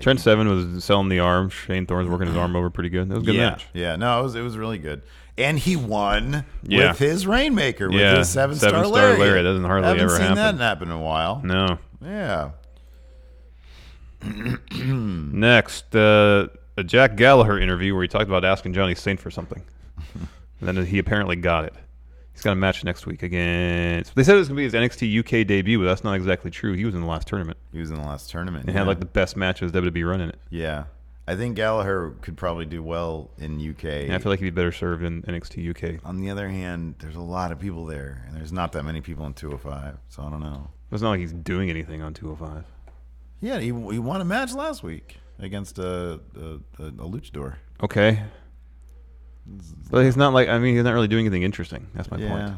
S5: Trent Seven was selling the arm. Shane Thorne's working his arm over pretty good. That was a good match.
S4: Yeah, no, it was really good. And he won with his Rainmaker, with his seven-star
S5: lariat.
S4: lariat.
S5: Doesn't hardly
S4: Haven't
S5: ever
S4: seen
S5: happen.
S4: that happen in a while.
S5: No.
S4: Yeah.
S5: Next, a Jack Gallagher interview where he talked about asking Johnny Saint for something. And then he apparently got it. He's got a match next week against... They said it was going to be his NXT UK debut, but that's not exactly true. He was in the last tournament.
S4: And
S5: had like the best match of his WWE run in it.
S4: Yeah. I think Gallagher could probably do well in UK.
S5: Yeah, I feel like he'd be better served in NXT UK.
S4: On the other hand, there's a lot of people there, and there's not that many people in 205, so I don't know.
S5: It's not like he's doing anything on 205.
S4: Yeah, he won a match last week against a luchador.
S5: Okay. But he's not like, he's not really doing anything interesting. That's my point.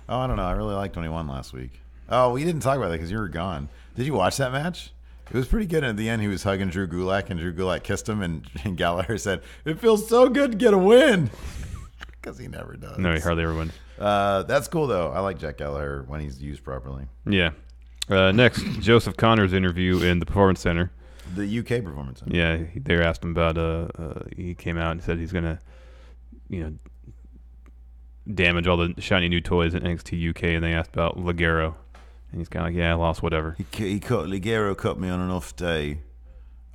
S4: Oh, I don't know. I really liked when he won last week. Oh, we didn't talk about that because you were gone. Did you watch that match? It was pretty good. At the end, he was hugging Drew Gulak, and Drew Gulak kissed him, and Gallagher said, "It feels so good to get a win," because he never does.
S5: No, he hardly ever wins.
S4: That's cool, though. I like Jack Gallagher when he's used properly.
S5: Yeah. Next, Joseph Connor's interview in the Performance Center.
S4: The UK Performance Center.
S5: Yeah, they asked him about. He came out and said he's gonna, damage all the shiny new toys in NXT UK, and they asked about Ligero, and he's kind of like, "Yeah, I lost whatever."
S4: Ligero cut me on an off day.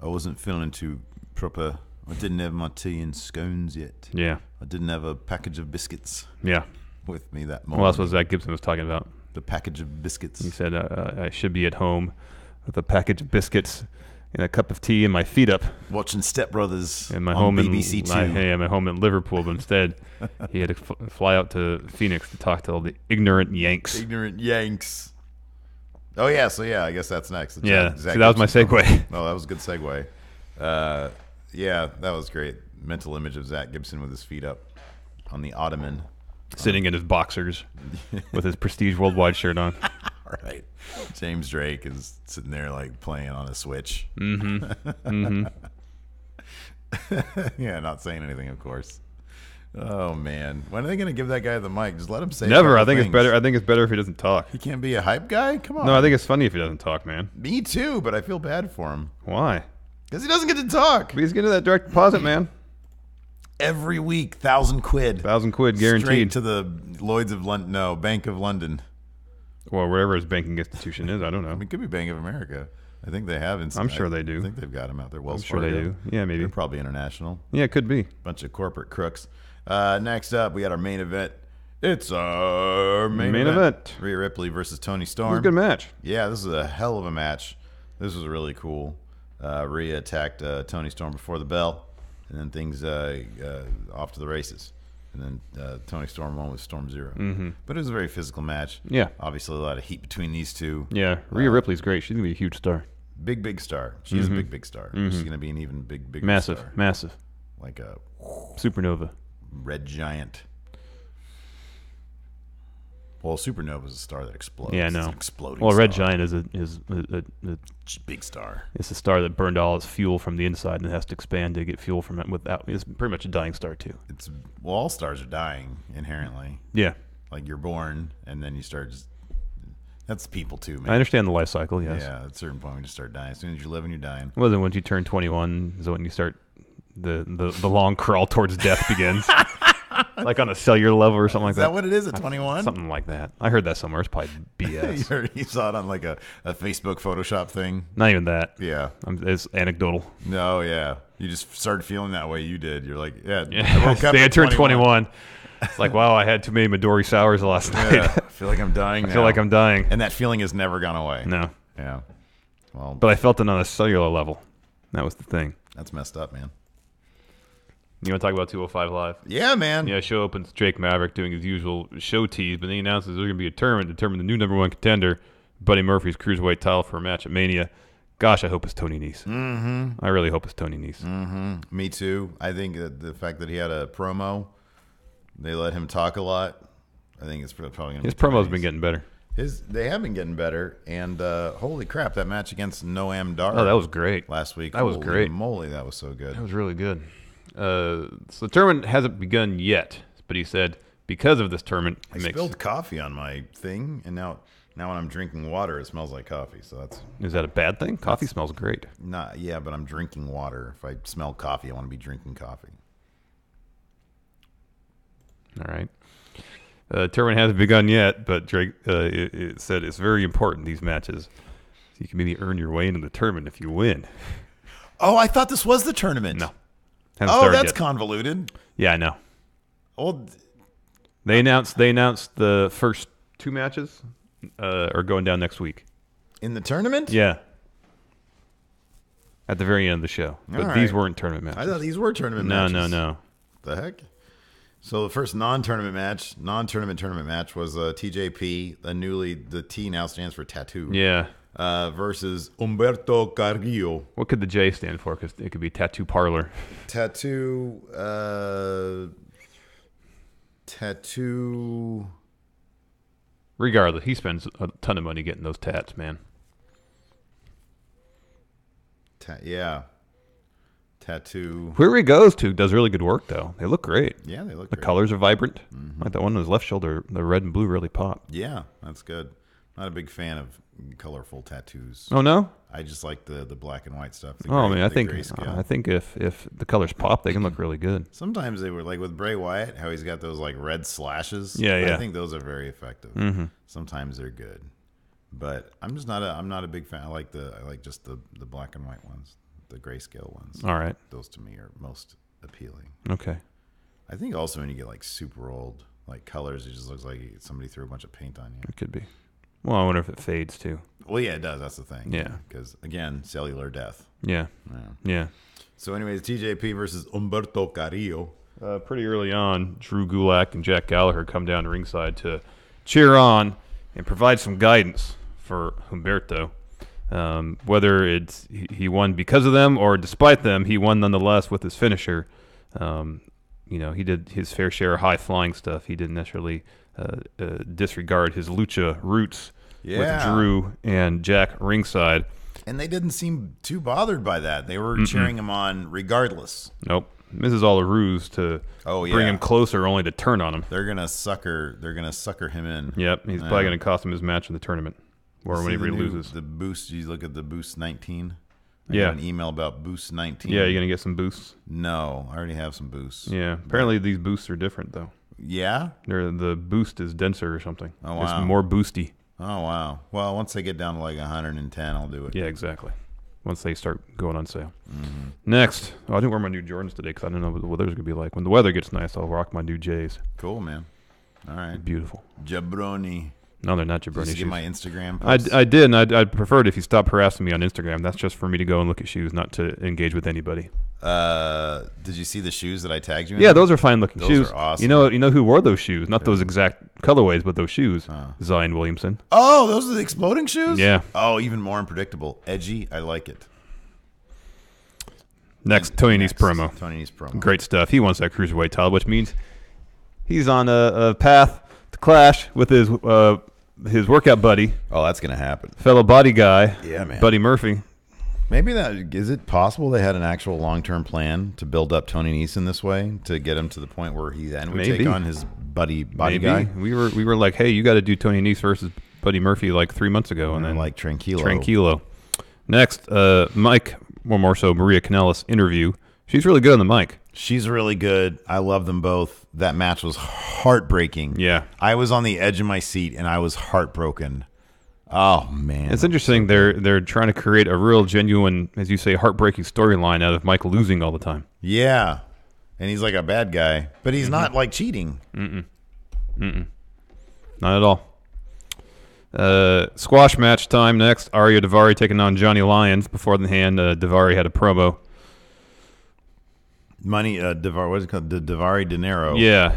S4: I wasn't feeling too proper. I didn't have my tea and scones yet.
S5: Yeah.
S4: I didn't have a package of biscuits.
S5: Yeah.
S4: With me that morning.
S5: Well, that's what Zach Gibson was talking about.
S4: The package of biscuits.
S5: He said, I should be at home with a package of biscuits and a cup of tea and my feet up.
S4: Watching Step Brothers
S5: and my
S4: on
S5: home
S4: BBC Two.
S5: my home in Liverpool, but instead he had to fly out to Phoenix to talk to all the ignorant Yanks.
S4: Ignorant Yanks. Oh, yeah. So, yeah, I guess that's next.
S5: Yeah. See, that was my segue.
S4: Oh, that was a good segue. Yeah, that was great. Mental image of Zach Gibson with his feet up on the ottoman.
S5: Sitting in his boxers with his Prestige Worldwide shirt on.
S4: Right. James Drake is sitting there like playing on a Switch.
S5: Mm-hmm. Mm-hmm.
S4: Yeah, not saying anything, of course. Oh man, when are they going to give that guy the mic? Just let him say.
S5: Never. I think
S4: things.
S5: it's better. I think it's better if he doesn't talk.
S4: He can't be a hype guy. Come on.
S5: No, I think it's funny if he doesn't talk, man.
S4: Me too, but I feel bad for him
S5: Why?
S4: because he doesn't get to talk.
S5: He's getting that direct deposit, man.
S4: Every week, 1,000 quid.
S5: 1,000 quid guaranteed.
S4: Straight to the Lloyd's of London. No, Bank of London.
S5: Well, wherever his banking institution is, I don't know.
S4: I mean, it could be Bank of America. I think they have.
S5: I'm sure they do.
S4: I think they've got them out there. Wells
S5: I'm sure they
S4: Fargo.
S5: do. Yeah, maybe.
S4: They're probably international.
S5: Yeah, it could be.
S4: Bunch of corporate crooks. Next up, we got our main event. It's our main event. Rhea Ripley versus Toni Storm.
S5: It was a good match.
S4: Yeah, this is a hell of a match. This was really cool. Rhea attacked Toni Storm before the bell, and then things off to the races. And then Toni Storm won with Storm Zero. Mm-hmm. But it was a very physical match.
S5: Yeah.
S4: Obviously, a lot of heat between these two.
S5: Yeah, Rhea Ripley's great. She's going to be a huge star.
S4: Big star. She's a big star. She's going to be an even bigger
S5: Massive,
S4: star.
S5: massive.
S4: Like a
S5: Supernova.
S4: red giant. Well, Supernova is a star that explodes.
S5: Yeah, I
S4: It's
S5: know.
S4: an exploding
S5: Well, Red
S4: star.
S5: Giant is a
S4: Big star.
S5: it's a star that burned all its fuel from the inside and has to expand to get fuel from it without. It's pretty much a dying star too.
S4: All stars are dying inherently.
S5: Yeah,
S4: Like you're born and then you start just. That's people too,
S5: I
S4: man.
S5: understand the life cycle. Yes.
S4: Yeah, at a certain point we just start dying. As soon as you're living, you're dying.
S5: Well, then once you turn 21 is when you start the long crawl towards death begins. Like on a cellular level or something like
S4: Is that what it is at 21?
S5: Something like that. I heard that somewhere. It's probably BS.
S4: You saw it on like a Facebook Photoshop thing.
S5: Not even that.
S4: Yeah.
S5: It's anecdotal.
S4: No, yeah. You just started feeling that way. You did. You're like, yeah.
S5: Yeah.
S4: I woke up
S5: They
S4: at
S5: had turned 21. It's like, wow, I had too many Midori sours last night.
S4: Yeah. I feel like I'm dying now.
S5: I feel like I'm dying.
S4: And that feeling has never gone away.
S5: No.
S4: Yeah. Well,
S5: But I felt it on a cellular level. That was the thing.
S4: that's messed up, man.
S5: You want to talk about 205 Live?
S4: Yeah, man.
S5: Yeah, show opens Jake Maverick doing his usual show tease, but then he announces there's going to be a tournament to determine the new #1 contender, Buddy Murphy's Cruiserweight title for a match at Mania. Gosh, I hope it's Tony Nese. Mm-hmm. I really hope it's Tony Nese.
S4: Mm-hmm. Me too. I think that the fact that he had a promo, they let him talk a lot. I think it's probably going to be
S5: His promo's
S4: Tony
S5: been
S4: Nese.
S5: getting better.
S4: They have been getting better, and holy crap, that match against Noam Dar.
S5: Oh, that was great.
S4: last week.
S5: That was
S4: Holy
S5: great.
S4: moly, that was so good.
S5: That was really good. So the tournament hasn't begun yet, but he said because of this tournament,
S4: I spilled coffee on my thing, and now when I'm drinking water, it smells like coffee. So that's
S5: Is that a bad thing? Coffee smells great.
S4: not, yeah, but I'm drinking water. If I smell coffee, I want to be drinking coffee.
S5: All right. Tournament hasn't begun yet, but Drake it said it's very important, these matches. So you can maybe earn your way into the tournament if you win.
S4: Oh, I thought this was the tournament.
S5: No. Hasn't
S4: Oh,
S5: started
S4: that's
S5: yet.
S4: convoluted.
S5: Yeah, I know.
S4: Well,
S5: They announced the first two matches are going down next week.
S4: in the tournament?
S5: Yeah. At the very end of the show. But
S4: All
S5: these
S4: right.
S5: weren't tournament matches.
S4: I thought these were tournament
S5: No,
S4: matches.
S5: no.
S4: The heck? So the first non-tournament match was TJP. The T now stands for tattoo.
S5: Yeah.
S4: Versus Humberto Carrillo.
S5: What could the J stand for? Because it could be Tattoo Parlor.
S4: Tattoo.
S5: Regardless, he spends a ton of money getting those tats, man.
S4: Yeah. Tattoo.
S5: Whoever he goes to does really good work, though. They look great.
S4: Yeah, they look
S5: The
S4: great.
S5: colors are vibrant. Like that one on his left shoulder, the red and blue really pop.
S4: Yeah, that's good. Not a big fan of colorful tattoos.
S5: Oh no!
S4: I just like the black and white stuff. the
S5: Oh
S4: gray-
S5: man, I
S4: the
S5: think
S4: grayscale.
S5: if the colors pop, they can look really good.
S4: Sometimes they were like with Bray Wyatt, how he's got those like red slashes.
S5: Yeah.
S4: I think those are very effective. Sometimes they're good, but I'm not a big fan. I like just the black and white ones, the grayscale ones.
S5: All right.
S4: Those to me are most appealing.
S5: Okay.
S4: I think also when you get like super old like colors, it just looks like somebody threw a bunch of paint on you.
S5: It could be. Well, I wonder if it fades too.
S4: Well, yeah, it does. That's the thing.
S5: Yeah.
S4: Because again, cellular death.
S5: Yeah. Yeah.
S4: So, anyways, TJP versus Humberto Carrillo.
S5: Pretty early on, Drew Gulak and Jack Gallagher come down to ringside to cheer on and provide some guidance for Humberto. Whether it's he won because of them or despite them, he won nonetheless with his finisher. He did his fair share of high flying stuff. He didn't necessarily disregard his lucha roots with Drew and Jack ringside.
S4: And they didn't seem too bothered by that. They were cheering him on regardless.
S5: Nope. This is all a ruse to bring him closer, only to turn on him.
S4: They're gonna sucker him in.
S5: Yep, he's probably gonna cost him his match in the tournament, or whenever he loses.
S4: The boost. You look at the boost 19. I
S5: Yeah.
S4: got an email about boost 19.
S5: Yeah, you gonna get some boosts?
S4: No, I already have some boosts.
S5: Yeah, apparently these boosts are different though.
S4: Yeah.
S5: The boost is denser or something.
S4: Oh wow.
S5: It's more boosty.
S4: Oh wow. Well, once they get down to like 110, I'll do it.
S5: Yeah, exactly. Once they start going on sale. Mm-hmm. Next, I didn't wear my new Jordans today because I didn't know what the weather's gonna be like. When the weather gets nice, I'll rock my new J's.
S4: Cool, man. All right.
S5: Beautiful.
S4: Jabroni.
S5: No, they're not jabroni
S4: Did you
S5: shoes.
S4: get my Instagram post?
S5: I did, and I'd prefer it if you stopped harassing me on Instagram. That's just for me to go and look at shoes, not to engage with anybody.
S4: Did you see the shoes that I tagged you in?
S5: Yeah, those are fine-looking
S4: Those
S5: shoes.
S4: are awesome.
S5: You know who wore those shoes? Not those exact colorways, but those shoes. Zion Williamson.
S4: Oh, those are the exploding shoes?
S5: Yeah.
S4: Oh, even more unpredictable. Edgy. I like it.
S5: Next, Tony Nese promo.
S4: Tony Nese promo.
S5: Great stuff. He wants that cruiserweight title, which means he's on a path to clash with his workout buddy.
S4: Oh, that's gonna happen.
S5: Fellow body guy.
S4: Yeah, man.
S5: Buddy Murphy.
S4: Maybe is it possible they had an actual long-term plan to build up Tony Nese in this way to get him to the point where he then would take on his body guy?
S5: We were like, hey, you got to do Tony Nese versus Buddy Murphy like 3 months ago, and then
S4: like Tranquilo.
S5: Next, Mike, more so Maria Kanellis interview. She's really good on the mic.
S4: She's really good. I love them both. That match was heartbreaking.
S5: Yeah,
S4: I was on the edge of my seat and I was heartbroken. Oh man,
S5: it's interesting. They're trying to create a real genuine, as you say, heartbreaking storyline out of Mike losing all the time.
S4: Yeah, and he's like a bad guy, but he's not like cheating.
S5: Not at all. Squash match time next. Arya Daivari taking on Johnny Lyons. Before the hand, Daivari had a promo.
S4: Money, Daivari. What is it called? Daivari dinero.
S5: Yeah,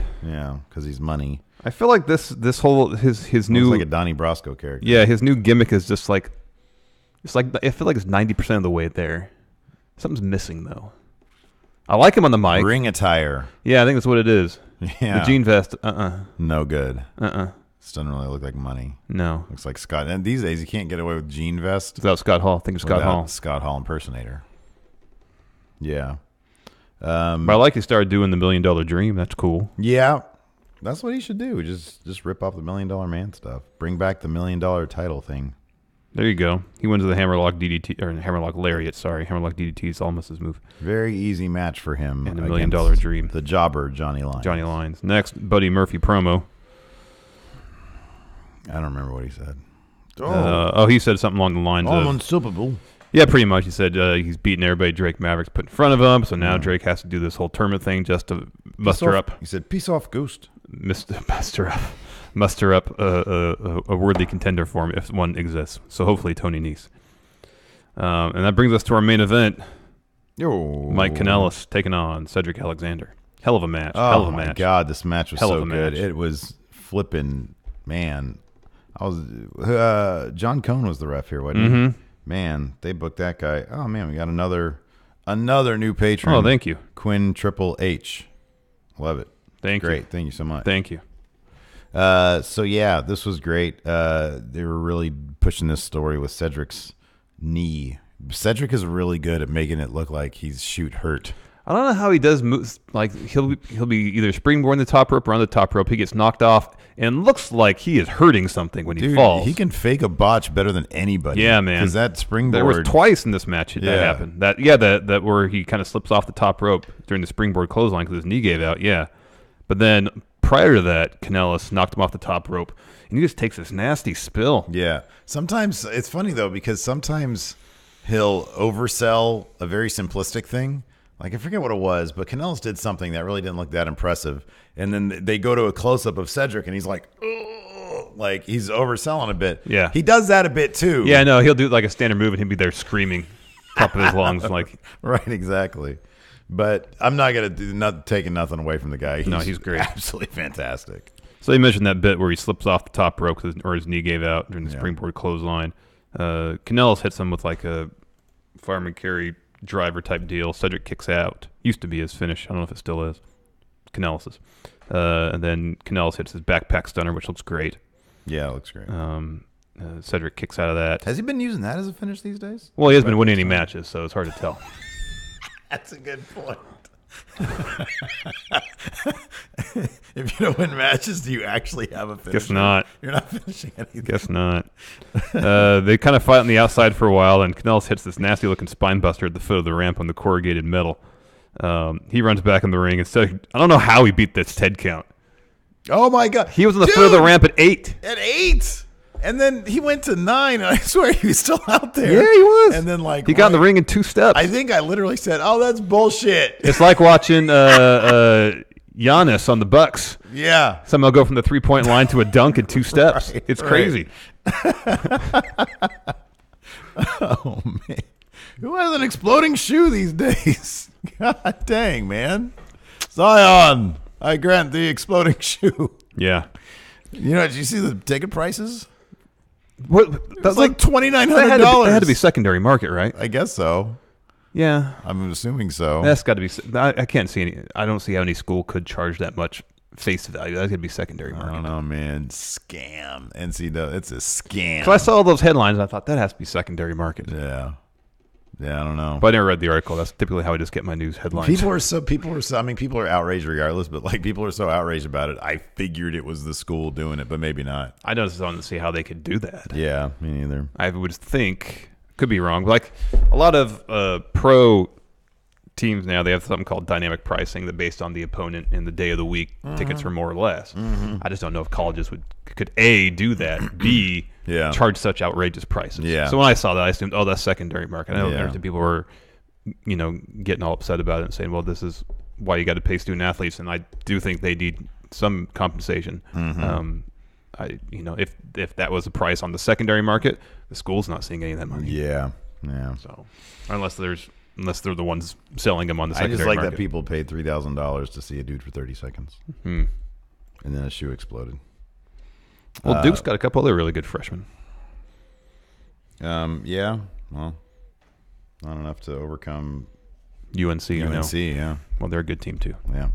S4: because he's money.
S5: I feel like this whole his new
S4: like a Donnie Brasco character.
S5: Yeah, his new gimmick is just like I feel like it's 90% of the way there. Something's missing though. I like him on the mic.
S4: Ring attire.
S5: Yeah, I think that's what it is.
S4: Yeah.
S5: The jean vest.
S4: No good.
S5: This
S4: doesn't really look like money.
S5: No.
S4: Looks like Scott. And these days you can't get away with jean vest
S5: without Scott Hall. Think of Scott Hall.
S4: Scott Hall impersonator. Yeah.
S5: But I like he started doing the $1 Million Dream. That's cool.
S4: Yeah. That's what he should do. Just rip off the $1 Million Man stuff. Bring back the $1 Million title thing.
S5: There you go. He wins with a Hammerlock DDT or Hammerlock Lariat. Sorry, Hammerlock DDT is almost his move.
S4: Very easy match for him.
S5: And a $1 Million Dream.
S4: The jobber Johnny Lyons.
S5: Next, Buddy Murphy promo.
S4: I don't remember what he said.
S5: He said something along the lines of
S4: I'm unstoppable.
S5: Yeah, pretty much. He said he's beating everybody Drake Maverick's put in front of him, so now Drake has to do this whole tournament thing just to muster up.
S4: He said, "Peace off, Ghost."
S5: Muster up a worthy contender for him if one exists. So hopefully Tony Nese. And that brings us to our main event. Mike Kanellis taking on Cedric Alexander. Hell of a match.
S4: Oh my God, this match was so good. It was flipping, man. John Cone was the ref here, wasn't he? Man, they booked that guy. Oh man, we got another new patron.
S5: Oh, thank you,
S4: Quinn Triple H. Love it.
S5: Thank you.
S4: Great. Thank you so much.
S5: Thank you.
S4: So yeah, this was great. They were really pushing this story with Cedric's knee. Cedric is really good at making it look like he's hurt.
S5: I don't know how he does moves. Like he'll be either springboarding the top rope or on the top rope. He gets knocked off and looks like he is hurting something when he falls.
S4: He can fake a botch better than anybody.
S5: Yeah, man.
S4: Because that springboard.
S5: There was twice in this match that happened. That where he kind of slips off the top rope during the springboard clothesline because his knee gave out. Yeah, but then prior to that, Kanellis knocked him off the top rope and he just takes this nasty spill.
S4: Yeah. Sometimes it's funny though because sometimes he'll oversell a very simplistic thing. Like, I forget what it was, but Kanellis did something that really didn't look that impressive. And then they go to a close-up of Cedric, and he's like, ugh, like he's overselling a bit.
S5: Yeah.
S4: He does that a bit, too.
S5: Yeah, no, he'll do like a standard move, and he'll be there screaming top of his lungs. Like,
S4: right, exactly. But I'm not going to taking nothing away from the guy.
S5: He's great.
S4: Absolutely fantastic.
S5: So you mentioned that bit where he slips off the top rope or his knee gave out during the springboard clothesline. Kanellis hits him with like a fireman carry driver type deal. Cedric kicks out. Used to be his finish. I don't know if it still is. Kanellis's. And then Kanellis hits his backpack stunner, which looks great.
S4: Yeah, it looks great.
S5: Cedric kicks out of that.
S4: Has he been using that as a finish these days?
S5: Well, he hasn't been winning any matches, so it's hard to tell.
S4: That's a good point. If you don't win matches, do you actually have a finisher?
S5: Guess not.
S4: You're not finishing anything.
S5: Guess not. They kind of fight on the outside for a while, and Canellis hits this nasty-looking spine buster at the foot of the ramp on the corrugated metal. He runs back in the ring. Instead, I don't know how he beat this Ted count.
S4: Oh, my God.
S5: He was on the foot of the ramp at 8.
S4: At 8? And then he went to 9, and I swear he was still out there.
S5: Yeah, he was.
S4: And then, like,
S5: he got in the ring in 2 steps.
S4: I think I literally said, "Oh, that's bullshit."
S5: It's like watching Giannis on the Bucks.
S4: Yeah.
S5: Somehow go from the 3-point line to a dunk in 2 steps.
S4: Right,
S5: it's
S4: right.
S5: crazy.
S4: Oh, man. Who has an exploding shoe these days? God dang, man. Zion, I grant the exploding shoe.
S5: Yeah.
S4: You know, did you see the ticket prices?
S5: What?
S4: That's like $2,900.
S5: That had to be secondary market, right?
S4: I guess so.
S5: Yeah.
S4: I'm assuming so.
S5: That's got to be. I can't see any. I don't see how any school could charge that much face value. That's got to be secondary market.
S4: I don't know, man. Scam. NCAA. It's a scam.
S5: So I saw all those headlines. And I thought that has to be secondary market.
S4: Yeah. Yeah, I don't know.
S5: But I never read the article. That's typically how I just get my news headlines.
S4: People are so. I mean, people are outraged regardless. But like, people are so outraged about it. I figured it was the school doing it, but maybe not.
S5: I just wanted to see how they could do that.
S4: Yeah, me neither.
S5: I would think, could be wrong. Like a lot of pro teams now, they have something called dynamic pricing that based on the opponent and the day of the week, tickets are more or less. I just don't know if colleges could A, do that, B, charge such outrageous prices.
S4: Yeah.
S5: So when I saw that, I assumed, oh, that's secondary market. I know
S4: Yeah.
S5: people were, getting all upset about it and saying, well, this is why you got to pay student athletes, and I do think they need some compensation. If that was the price on the secondary market, the school's not seeing any of that money.
S4: Yeah.
S5: So unless they're the ones selling them on the
S4: I
S5: secondary
S4: just like
S5: market.
S4: that people paid $3,000 to see a dude for 30 seconds, and then a shoe exploded.
S5: Well, Duke's got a couple other really good freshmen.
S4: Yeah. Well, not enough to overcome
S5: UNC, I know.
S4: Yeah.
S5: Well, they're a good team too.
S4: Yeah.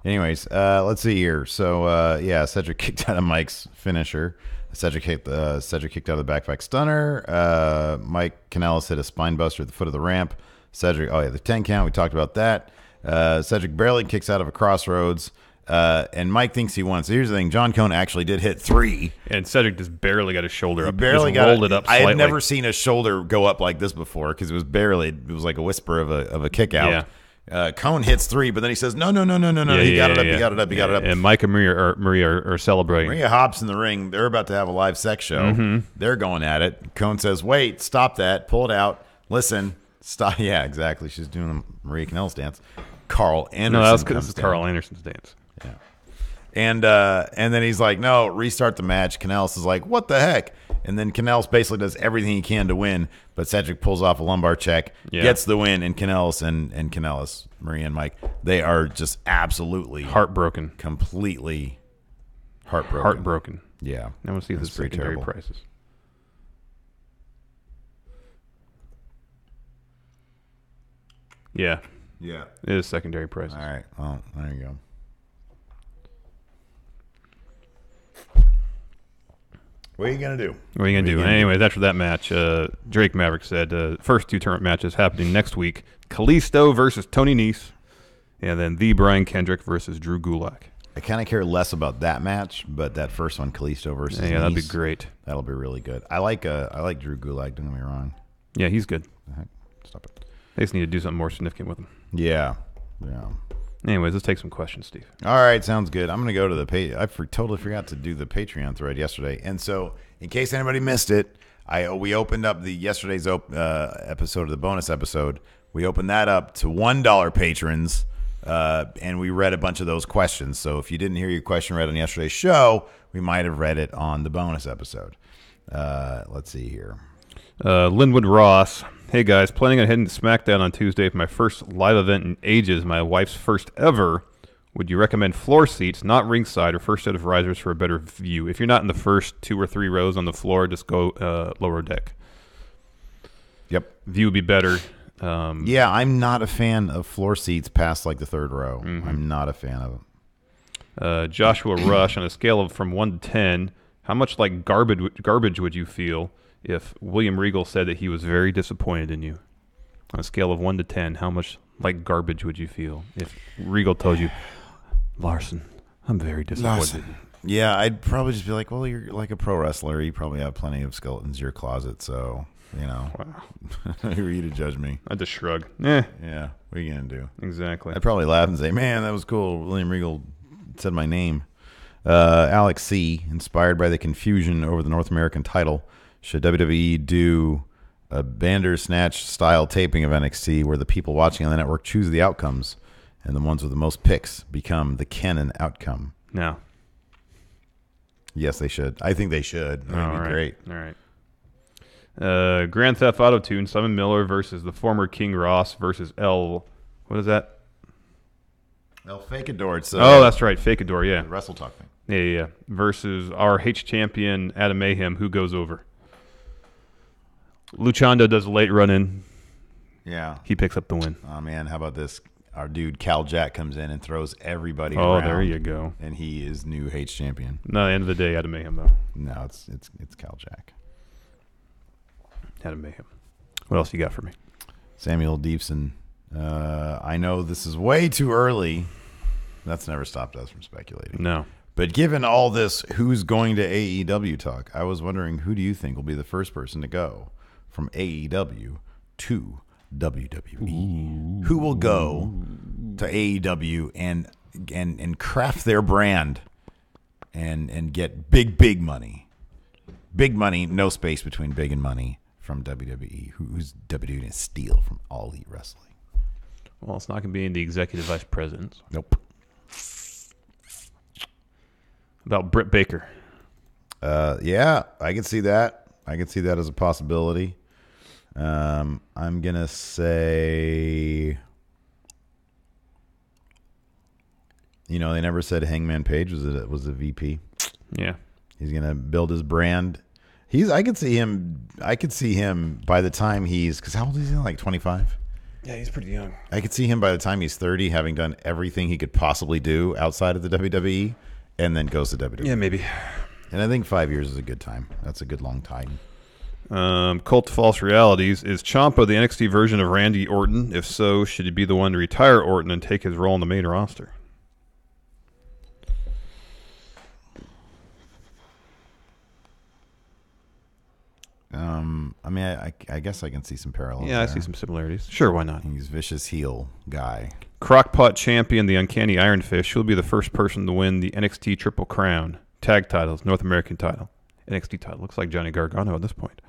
S4: Anyways, let's see here. So, Cedric kicked out of Mike's finisher. Cedric kicked out of the backpack stunner. Mike Canellis hit a spine buster at the foot of the ramp. Cedric, the 10 count. We talked about that. Cedric barely kicks out of a crossroads. And Mike thinks he won. So here's the thing. John Cone actually did hit 3.
S5: And Cedric just barely got his shoulder up.
S4: Barely
S5: just rolled it up slightly.
S4: I had never seen a shoulder go up like this before because it was like a whisper of a kick out.
S5: Yeah.
S4: Cone hits 3, but then he says, no. He got it up.
S5: And Mike and Maria are celebrating.
S4: Maria hops in the ring. They're about to have a live sex show. They're going at it. Cone says, wait, stop that. Pull it out. Listen. Stop. Yeah, exactly. She's doing the Maria Canellis dance. Carl Anderson.
S5: No, that's because it's Carl Anderson's dance.
S4: Yeah. And then he's like, no, restart the match. Canellis is like, what the heck? And then Canellis basically does everything he can to win, but Cedric pulls off a lumbar check, gets the win, and Canellis and Canellis, Maria and Mike, they are just absolutely
S5: heartbroken.
S4: Completely heartbroken.
S5: Heartbroken.
S4: Yeah.
S5: I want to see the secondary
S4: terrible.
S5: prices. Yeah.
S4: Yeah.
S5: It is secondary prices.
S4: All right. Well, there you go. What are you going to do?
S5: What are you going to do? Anyways, after that match, Drake Maverick said first 2 tournament matches happening next week. Kalisto versus Tony Nese, and then the Brian Kendrick versus Drew Gulak.
S4: I kind of care less about that match, but that first one, Kalisto versus Nese,
S5: that'd be great.
S4: That'll be really good. I like Drew Gulak, don't get me wrong.
S5: Yeah, he's good.
S4: Stop it.
S5: They just need to do something more significant with him.
S4: Yeah.
S5: Anyways, let's take some questions, Steve.
S4: All right, sounds good. I'm going to go to the I totally forgot to do the Patreon thread yesterday. And so, in case anybody missed it, we opened up yesterday's episode of the bonus episode. We opened that up to $1 patrons, and we read a bunch of those questions. So if you didn't hear your question read on yesterday's show, we might have read it on the bonus episode. Let's see here.
S5: Linwood Ross. Hey guys, planning on heading to SmackDown on Tuesday for my first live event in ages, my wife's first ever. Would you recommend floor seats, not ringside, or first set of risers for a better view? If you're not in the first 2 or 3 rows on the floor, just go lower deck.
S4: Yep.
S5: View would be better.
S4: Yeah, I'm not a fan of floor seats past like the 3rd row. I'm not a fan of them.
S5: Joshua Rush, on a scale from 1 to 10, how much like garbage would you feel if William Regal said that he was very disappointed in you? On a scale of 1 to 10, how much like garbage would you feel if Regal told you, Larson, I'm very disappointed.
S4: Larson. Yeah, I'd probably just be like, well, you're like a pro wrestler. You probably have plenty of skeletons in your closet, so,
S5: Wow.
S4: who are you to judge me?
S5: I just shrug. Yeah,
S4: what are you going to do?
S5: exactly.
S4: I'd probably laugh and say, man, that was cool. William Regal said my name. Alex C., inspired by the confusion over the North American title, should WWE do a Bandersnatch-style taping of NXT where the people watching on the network choose the outcomes and the ones with the most picks become the canon outcome?
S5: No.
S4: Yes, they should. I think they should. That would be great.
S5: All right. Grand Theft Auto 2, Simon Miller versus the former King Ross versus What is that?
S4: El Fakador. It's,
S5: that's right. Fakador, yeah.
S4: the Wrestle Talk thing.
S5: Yeah. Versus our H champion, Adam Mayhem, who goes over. Luchando does a late run-in.
S4: Yeah.
S5: He picks up the win.
S4: Oh, man, how about this? Our dude Cal Jack comes in and throws everybody around.
S5: Oh, there you go.
S4: And he is new H champion.
S5: No, at the end of the day, Adam Mayhem, though.
S4: No, it's Cal Jack.
S5: Adam Mayhem. What else you got for me?
S4: Samuel Deepson. I know this is way too early. That's never stopped us from speculating.
S5: No.
S4: But given all this, who's going to AEW talk? I was wondering, who do you think will be the first person to go from AEW to WWE? Who will go to AEW and craft their brand and get big money? Big money, no space between big and money from WWE. Who's WWE going to steal from All Elite Wrestling?
S5: Well, it's not going to be in the executive vice presidents.
S4: Nope.
S5: About Britt Baker.
S4: Yeah, I can see that. I can see that as a possibility. I'm gonna say, they never said Hangman Page was a VP.
S5: Yeah,
S4: he's gonna build his brand. I could see him by the time because how old is he? Like 25.
S5: Yeah, he's pretty young.
S4: I could see him by the time he's 30, having done everything he could possibly do outside of the WWE, and then goes to WWE.
S5: Yeah, maybe.
S4: And I think 5 years is a good time. That's a good long time.
S5: Cult of False Realities. Is Ciampa the NXT version of Randy Orton? If so, should he be the one to retire Orton and take his role in the main roster?
S4: I guess I can see some parallels.
S5: Yeah, I see some similarities. Sure, why not?
S4: He's vicious heel guy.
S5: Crockpot champion, the Uncanny Iron Fist. She'll be the first person to win the NXT Triple Crown. Tag titles, North American title, NXT title. Looks like Johnny Gargano at this point.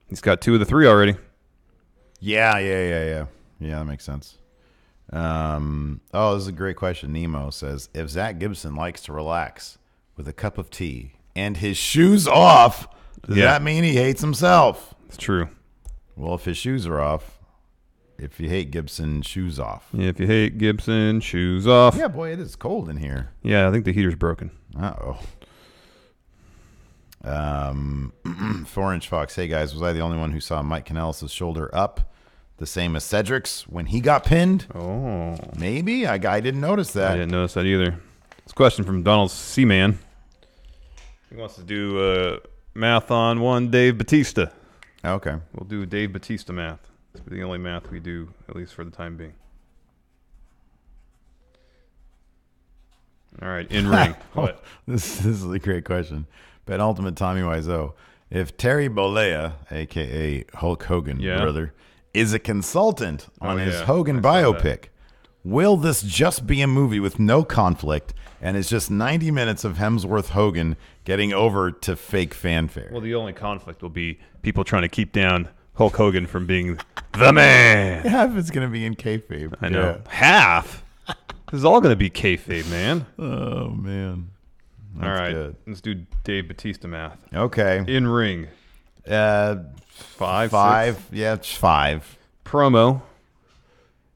S5: He's got 2 of the 3 already.
S4: Yeah. That makes sense. This is a great question. Nemo says, if Zach Gibson likes to relax with a cup of tea and his shoes off, does that mean he hates himself?
S5: It's true.
S4: Well, if his shoes are off, if you hate Gibson, shoes off.
S5: If you hate Gibson, shoes off.
S4: Yeah, boy, it is cold in here.
S5: Yeah, I think the heater's broken.
S4: Uh-oh. 4-inch Fox. Hey, guys, was I the only one who saw Mike Kanellis' shoulder up the same as Cedric's when he got pinned?
S5: Oh.
S4: Maybe. I didn't notice that.
S5: I didn't notice that either. This question from Donald Seaman. He wants to do math on one Dave Bautista.
S4: Okay.
S5: We'll do Dave Bautista math. It's the only math we do, at least for the time being. All right, in ring. What?
S4: This is a great question. Penultimate Tommy Wiseau. If Terry Bollea, a.k.a. Hulk Hogan, brother, is a consultant on his Hogan biopic, will this just be a movie with no conflict and it's just 90 minutes of Hemsworth Hogan getting over to fake fanfare?
S5: Well, the only conflict will be people trying to keep down Hulk Hogan from being the man.
S4: Half it's going to be in kayfabe.
S5: I know. Yeah. Half? This is all going to be kayfabe, man.
S4: Oh, man. That's
S5: all right.
S4: Good.
S5: Let's do Dave Bautista math.
S4: Okay.
S5: In ring.
S4: 5.
S5: 5?
S4: Yeah, it's 5.
S5: Promo.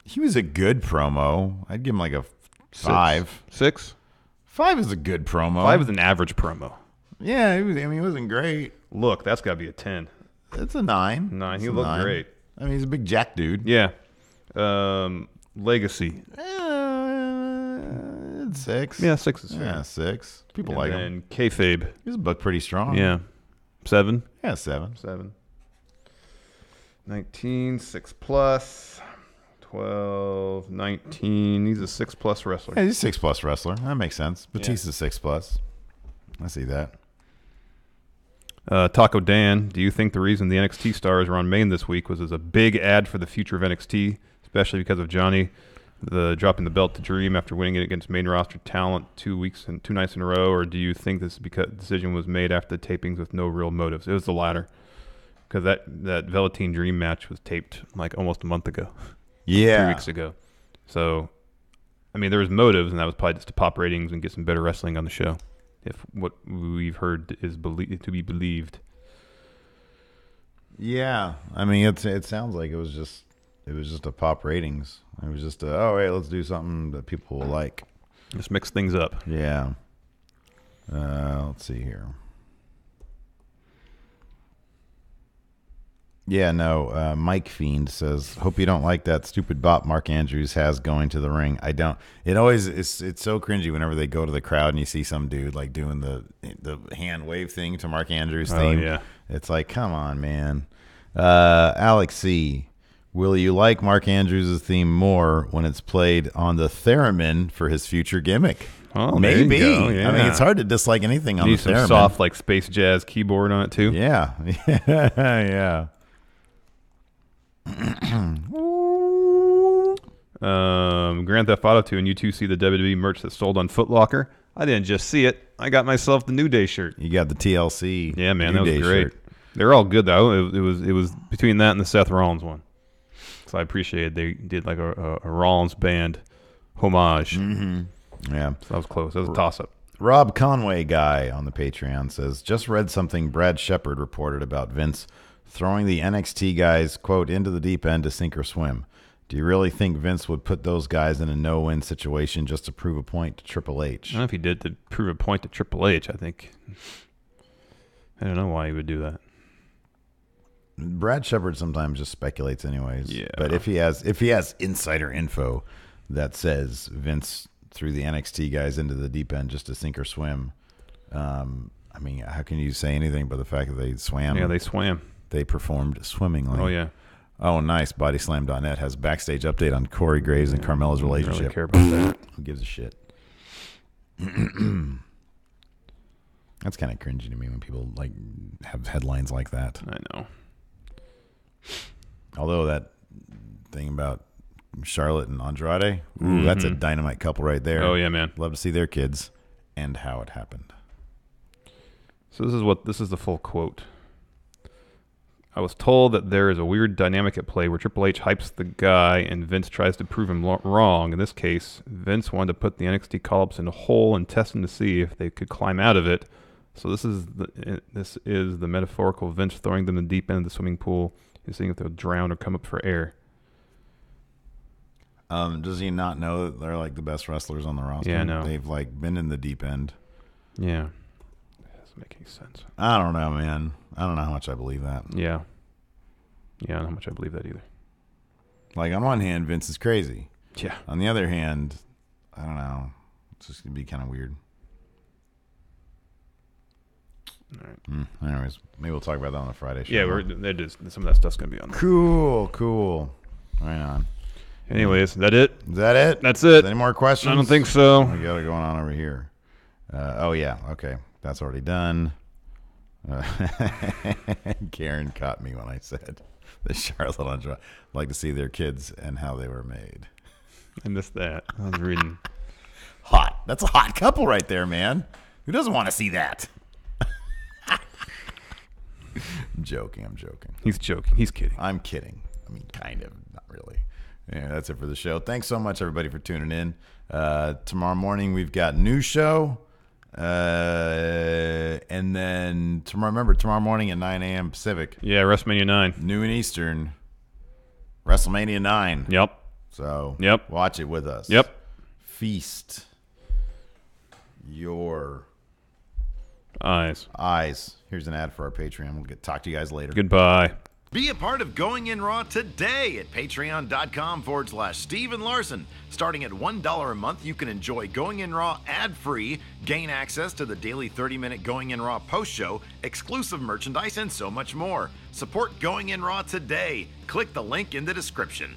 S4: He was a good promo. I'd give him like a 5.
S5: 6?
S4: 5 is a good promo.
S5: 5 is an average promo.
S4: Yeah, he wasn't great.
S5: Look, that's got to be a 10.
S4: It's a 9.
S5: 9. He looked great.
S4: I mean, he's a big jack dude.
S5: Yeah. Legacy.
S4: 6.
S5: Yeah, 6 is fair.
S4: Yeah, 6. People like him.
S5: And kayfabe.
S4: He's pretty strong.
S5: Yeah. 7.
S4: Yeah, 7.
S5: 7. 19, 6+, 12, 19. He's a 6+ wrestler.
S4: Yeah, he's a 6+ wrestler. That makes sense. Batista's 6+. I see that.
S5: Taco Dan, do you think the reason the NXT stars were on main this week was as a big ad for the future of NXT, especially because of Johnny dropping the belt to Dream after winning it against main roster talent 2 nights in a row, or do you think this is because the decision was made after the tapings with no real motives? It was the latter, because that Velveteen Dream match was taped like almost a month ago.
S4: Yeah.
S5: 3 weeks ago. So, I mean, there was motives, and that was probably just to pop ratings and get some better wrestling on the show, if what we've heard is to be believed.
S4: Yeah, I mean, it sounds like it was just a pop ratings. It was just hey, let's do something that people will like.
S5: Just mix things up.
S4: Yeah. Let's see here. Yeah, no. Mike Fiend says, "Hope you don't like that stupid bop Mark Andrews has going to the ring." I don't. It always it's so cringy whenever they go to the crowd and you see some dude like doing the hand wave thing to Mark Andrews' theme.
S5: Oh, yeah.
S4: It's like, come on, man. Alex C. Will you like Mark Andrews' theme more when it's played on the theremin for his future gimmick?
S5: Oh,
S4: maybe.
S5: There you go, yeah.
S4: I mean, it's hard to dislike anything on the
S5: some
S4: theremin.
S5: soft like space jazz keyboard on it too.
S4: Yeah, yeah.
S5: Grand Theft Auto 2 and you two see the WWE merch that sold on Foot Locker. I didn't just see it. I got myself the New Day shirt.
S4: You got the TLC.
S5: Yeah, man,
S4: New
S5: that was
S4: Day
S5: great.
S4: shirt.
S5: They're all good though. It was between that and the Seth Rollins one. So I appreciate they did like a Rollins band homage.
S4: Mm-hmm. Yeah,
S5: so that was close. That was a toss up.
S4: Rob Conway guy on the Patreon says, just read something Brad Shepard reported about Vince throwing the NXT guys, quote, into the deep end to sink or swim. Do you really think Vince would put those guys in a no-win situation just to prove a point to Triple H?
S5: I don't know if he did to prove a point to Triple H. I don't know why he would do that.
S4: Brad Shepard sometimes just speculates anyways.
S5: Yeah.
S4: But if he has insider info that says Vince threw the NXT guys into the deep end just to sink or swim, I mean, how can you say anything but the fact that they swam?
S5: Yeah, they swam.
S4: They performed swimmingly.
S5: Oh, yeah.
S4: Oh, nice. Bodyslam.net has backstage update on Corey Graves and Carmella's relationship.
S5: Really care about that.
S4: Who gives a shit? That's kind of cringy to me when people like have headlines like that.
S5: I know.
S4: Although that thing about Charlotte and Andrade, ooh, that's a dynamite couple right there.
S5: Oh, yeah, man.
S4: Love to see their kids and how it happened.
S5: So this is the full quote. I was told that there is a weird dynamic at play where Triple H hypes the guy and Vince tries to prove him wrong. In this case, Vince wanted to put the NXT call-ups in a hole and test them to see if they could climb out of it. So this is the metaphorical Vince throwing them in the deep end of the swimming pool and seeing if they'll drown or come up for air.
S4: Does he not know that they're like the best wrestlers on the roster?
S5: Yeah, no.
S4: They've like been in the deep end.
S5: Yeah. Doesn't make any sense.
S4: I don't know, man. I don't know how much I believe that.
S5: Yeah. Yeah, I don't know how much I believe that either.
S4: Like, on one hand, Vince is crazy.
S5: Yeah.
S4: On the other hand, I don't know. It's just going to be kind of weird.
S5: All right.
S4: Anyways, maybe we'll talk about that on the Friday show.
S5: Yeah, some of that stuff's going to be on there.
S4: Cool. Right on.
S5: Anyways, is that it?
S4: Is that it?
S5: That's it.
S4: Any more questions?
S5: I don't think so.
S4: We got it going on over here. Oh, yeah. Okay. That's already done. Karen caught me when I said the Charlotte Andrade like to see their kids and how they were made.
S5: I missed that. I was reading.
S4: Hot. That's a hot couple right there, man. Who doesn't want to see that? I'm joking.
S5: He's joking. He's kidding.
S4: I'm kidding. I mean, kind of. Not really. Yeah, that's it for the show. Thanks so much, everybody, for tuning in. Tomorrow morning, we've got new show. And then tomorrow morning at 9 a.m. Pacific.
S5: Yeah, WrestleMania 9.
S4: Noon Eastern. WrestleMania 9.
S5: Yep.
S4: So watch it with us.
S5: Yep.
S4: Feast your
S5: eyes.
S4: Here's an ad for our Patreon. We'll talk to you guys later.
S5: Goodbye.
S4: Be a part of Going In Raw today at patreon.com/Steve and Larson. Starting at $1 a month, you can enjoy Going In Raw ad-free, gain access to the daily 30-minute Going In Raw post-show, exclusive merchandise, and so much more. Support Going In Raw today. Click the link in the description.